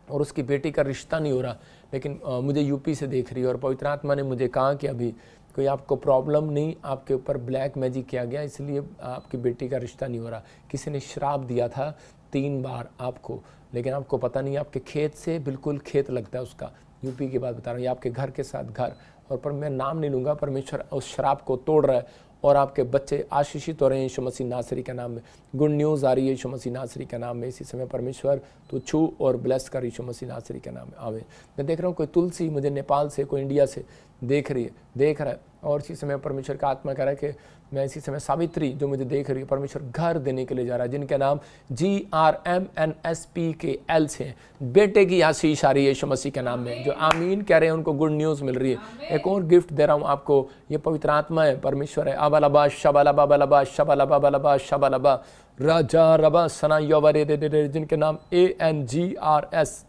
और उसकी बेटी का रिश्ता नहीं हो रहा, लेकिन मुझे यूपी से देख रही है, और पवित्र आत्मा ने मुझे कहा कि अभी कोई आपको प्रॉब्लम नहीं, आपके ऊपर ब्लैक मैजिक किया गया, इसलिए आपकी बेटी का रिश्ता नहीं हो रहा। किसी ने श्राप दिया था 3 बार आपको, लेकिन आपको पता नहीं, आपके खेत से बिल्कुल खेत लगता है उसका। यूपी की बात बता रहा हूँ, ये आपके घर के साथ घर, और पर मैं नाम नहीं लूँगा। परमेश्वर उस श्राप को तोड़ रहा है और आपके बच्चे आशीषित हो रहे हैं यीशु मसीह नासरी के नाम में। गुड न्यूज़ आ रही है यीशु मसीह नासरी के नाम में। इसी समय परमेश्वर तू छू और ब्लेस कर यीशु मसीह नासरी के नाम में, आमीन। मैं देख रहा हूँ कोई तुलसी मुझे नेपाल से, कोई इंडिया से देख रहा है, और इसी समय परमेश्वर का आत्मा कह रहा है कि मैं इसी समय सावित्री जो मुझे देख रही है, परमेश्वर घर देने के लिए जा रहा है, जिनके नाम GRMNSPKL से हैं। बेटे की आशीष आ रही है यीशु मसीह के नाम में। जो आमीन कह रहे हैं उनको गुड न्यूज़ मिल रही है। एक और गिफ्ट दे रहा हूँ आपको, ये पवित्र आत्मा है, परमेश्वर है। अबलबा शबलबा बलबा शबलबा बलबा शबलबा राजा रबा सना यवरे दे, जिनके नाम ANGRSPMK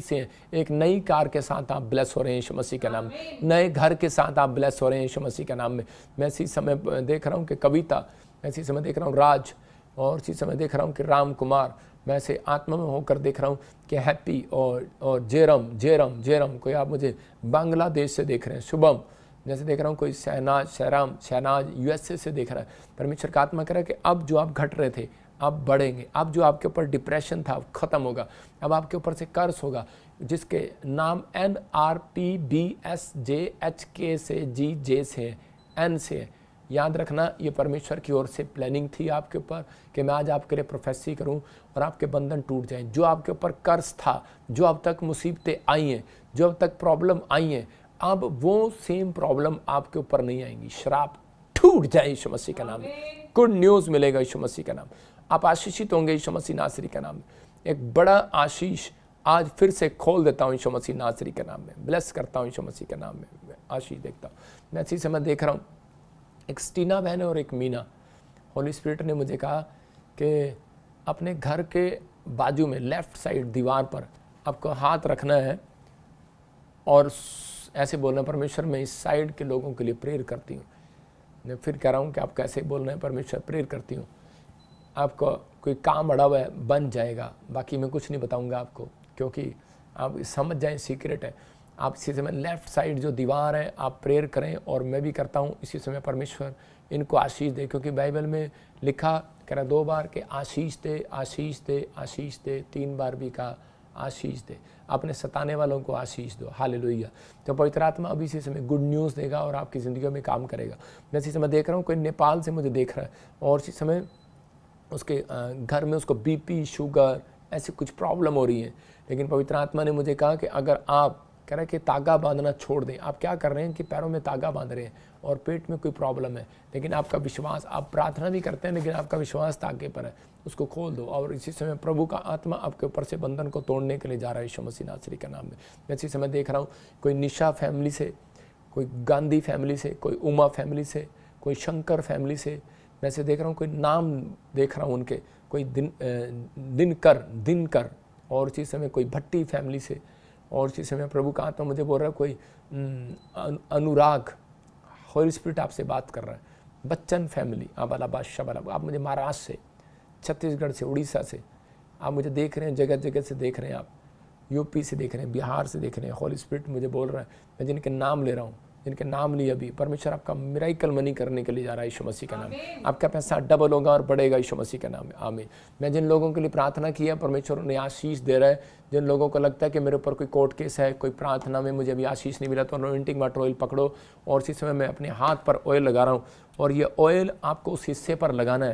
से हैं। एक नई कार के साथ आप ब्लेस हो रहे हैं यीशु मसीह के नाम में, नए घर के साथ आप ब्लेस हो रहे हैं यीशु मसीह के नाम में। मैं इसी समय देख रहा हूँ कि कविता, मैं इसी समय देख रहा हूँ राज, और इसी समय देख रहा हूँ कि राम कुमार। मैं ऐसे आत्मा में होकर देख रहा हूँ कि हैप्पी और जेरम कोई आप मुझे बांग्लादेश से देख रहे हैं। शुभम, जैसे देख रहा हूँ कोई शहनाज USA से देख रहा है। परमेश्वर का आत्मा कह रहा है कि अब जो आप घट रहे थे अब बढ़ेंगे, अब जो आपके ऊपर डिप्रेशन था ख़त्म होगा, अब आपके ऊपर से कर्ज होगा, जिसके नाम NRTBSJHK से GJ से N से। याद रखना, ये परमेश्वर की ओर से प्लानिंग थी आपके ऊपर कि मैं आज आपके लिए प्रोफेसी करूं और आपके बंधन टूट जाएं। जो आपके ऊपर कर्ज था, जो अब तक मुसीबतें आई हैं, जो अब तक प्रॉब्लम आई हैं, अब वो सेम प्रॉब्लम आपके ऊपर नहीं आएंगी, श्राप टूट जाए यीशु मसीह के नाम में, गुड न्यूज़ मिलेगा यीशु मसीह के नाम, आप आशीषित होंगे यीशु मसीह नासरी के नाम में। एक बड़ा आशीष आज फिर से खोल देता हूँ यीशु मसीह नासरी के नाम में, ब्लेस करता हूँ यीशु मसीह के नाम में, आशीष देखता हूँ। मैं इसी समय देख रहा हूँ एक स्टीना बहन है और एक मीना। होली स्पिरिट ने मुझे कहा कि अपने घर के बाजू में लेफ़्ट साइड दीवार पर आपको हाथ रखना है और ऐसे बोलना, परमेश्वर मैं इस साइड के लोगों के लिए प्रेयर करती हूँ। मैं फिर कह रहा हूँ कि आप कैसे बोलना है, परमेश्वर प्रेयर करती हूँ, आपको कोई काम अड़ा हुआ है बन जाएगा। बाकी मैं कुछ नहीं बताऊँगा आपको, क्योंकि आप समझ जाएं सीक्रेट है। आप इसी समय लेफ़्ट साइड जो दीवार है आप प्रेयर करें और मैं भी करता हूँ इसी समय, परमेश्वर इनको आशीष दे, क्योंकि बाइबल में लिखा कह रहा 2 बार के आशीष दे, आशीष दे, आशीष दे, 3 बार भी कहा आशीष दे, अपने सताने वालों को आशीष दो। हालेलुया। तो पवित्र आत्मा अभी इसी समय गुड न्यूज़ देगा और आपकी ज़िंदगी में काम करेगा। मैं इसी समय देख रहा हूँ कोई नेपाल से मुझे देख रहा है और इसी समय उसके घर में उसको बीपी, शुगर, ऐसी कुछ प्रॉब्लम हो रही है, लेकिन पवित्र आत्मा ने मुझे कहा कि अगर आप कह रहे हैं कि तागा बांधना छोड़ दें। आप क्या कर रहे हैं कि पैरों में तागा बांध रहे हैं और पेट में कोई प्रॉब्लम है, लेकिन आपका विश्वास, आप प्रार्थना भी करते हैं लेकिन आपका विश्वास तागे पर है, उसको खोल दो। और इसी समय प्रभु का आत्मा आपके ऊपर से बंधन को तोड़ने के लिए जा रहा है यीशु मसीह नासरी के नाम में। मैं इसी समय देख रहा हूँ कोई निशा फैमिली से, कोई गांधी फैमिली से, कोई उमा फैमिली से, कोई शंकर फैमिली से, मैं से देख रहा हूँ कोई नाम देख रहा हूँ उनके, कोई दिनकर, और इसी समय कोई भट्टी फैमिली से, और इसी समय प्रभु का आत्मा मुझे बोल रहा है कोई अनुराग, होली स्पिरिट आपसे बात कर रहा है, बच्चन फैमिली, आबाला बादशाह वाला। आप मुझे महाराष्ट्र से, छत्तीसगढ़ से, उड़ीसा से आप मुझे देख रहे हैं, जगह जगह से देख रहे हैं, आप यूपी से देख रहे हैं, बिहार से देख रहे हैं। होली स्पिरिट मुझे बोल रहा है, मैं जिनके नाम ले रहा हूँ, जिनके नाम लिए अभी, परमेश्वर आपका मिराइकल मनी करने के लिए जा रहा है यीशु मसीह का नाम। आपका पैसा डबल होगा और बढ़ेगा यीशु मसीह का नाम में, आमीन। मैं जिन लोगों के लिए प्रार्थना की है, परमेश्वर उन्हें आशीष दे रहा है। जिन लोगों को लगता है कि मेरे ऊपर कोई कोर्ट केस है, कोई प्रार्थना में मुझे अभी आशीष नहीं मिला, तो अनॉइंटिंग वाटर ऑयल पकड़ो और इसी समय मैं अपने हाथ पर ऑयल लगा रहा हूँ और ये ऑयल आपको उस हिस्से पर लगाना है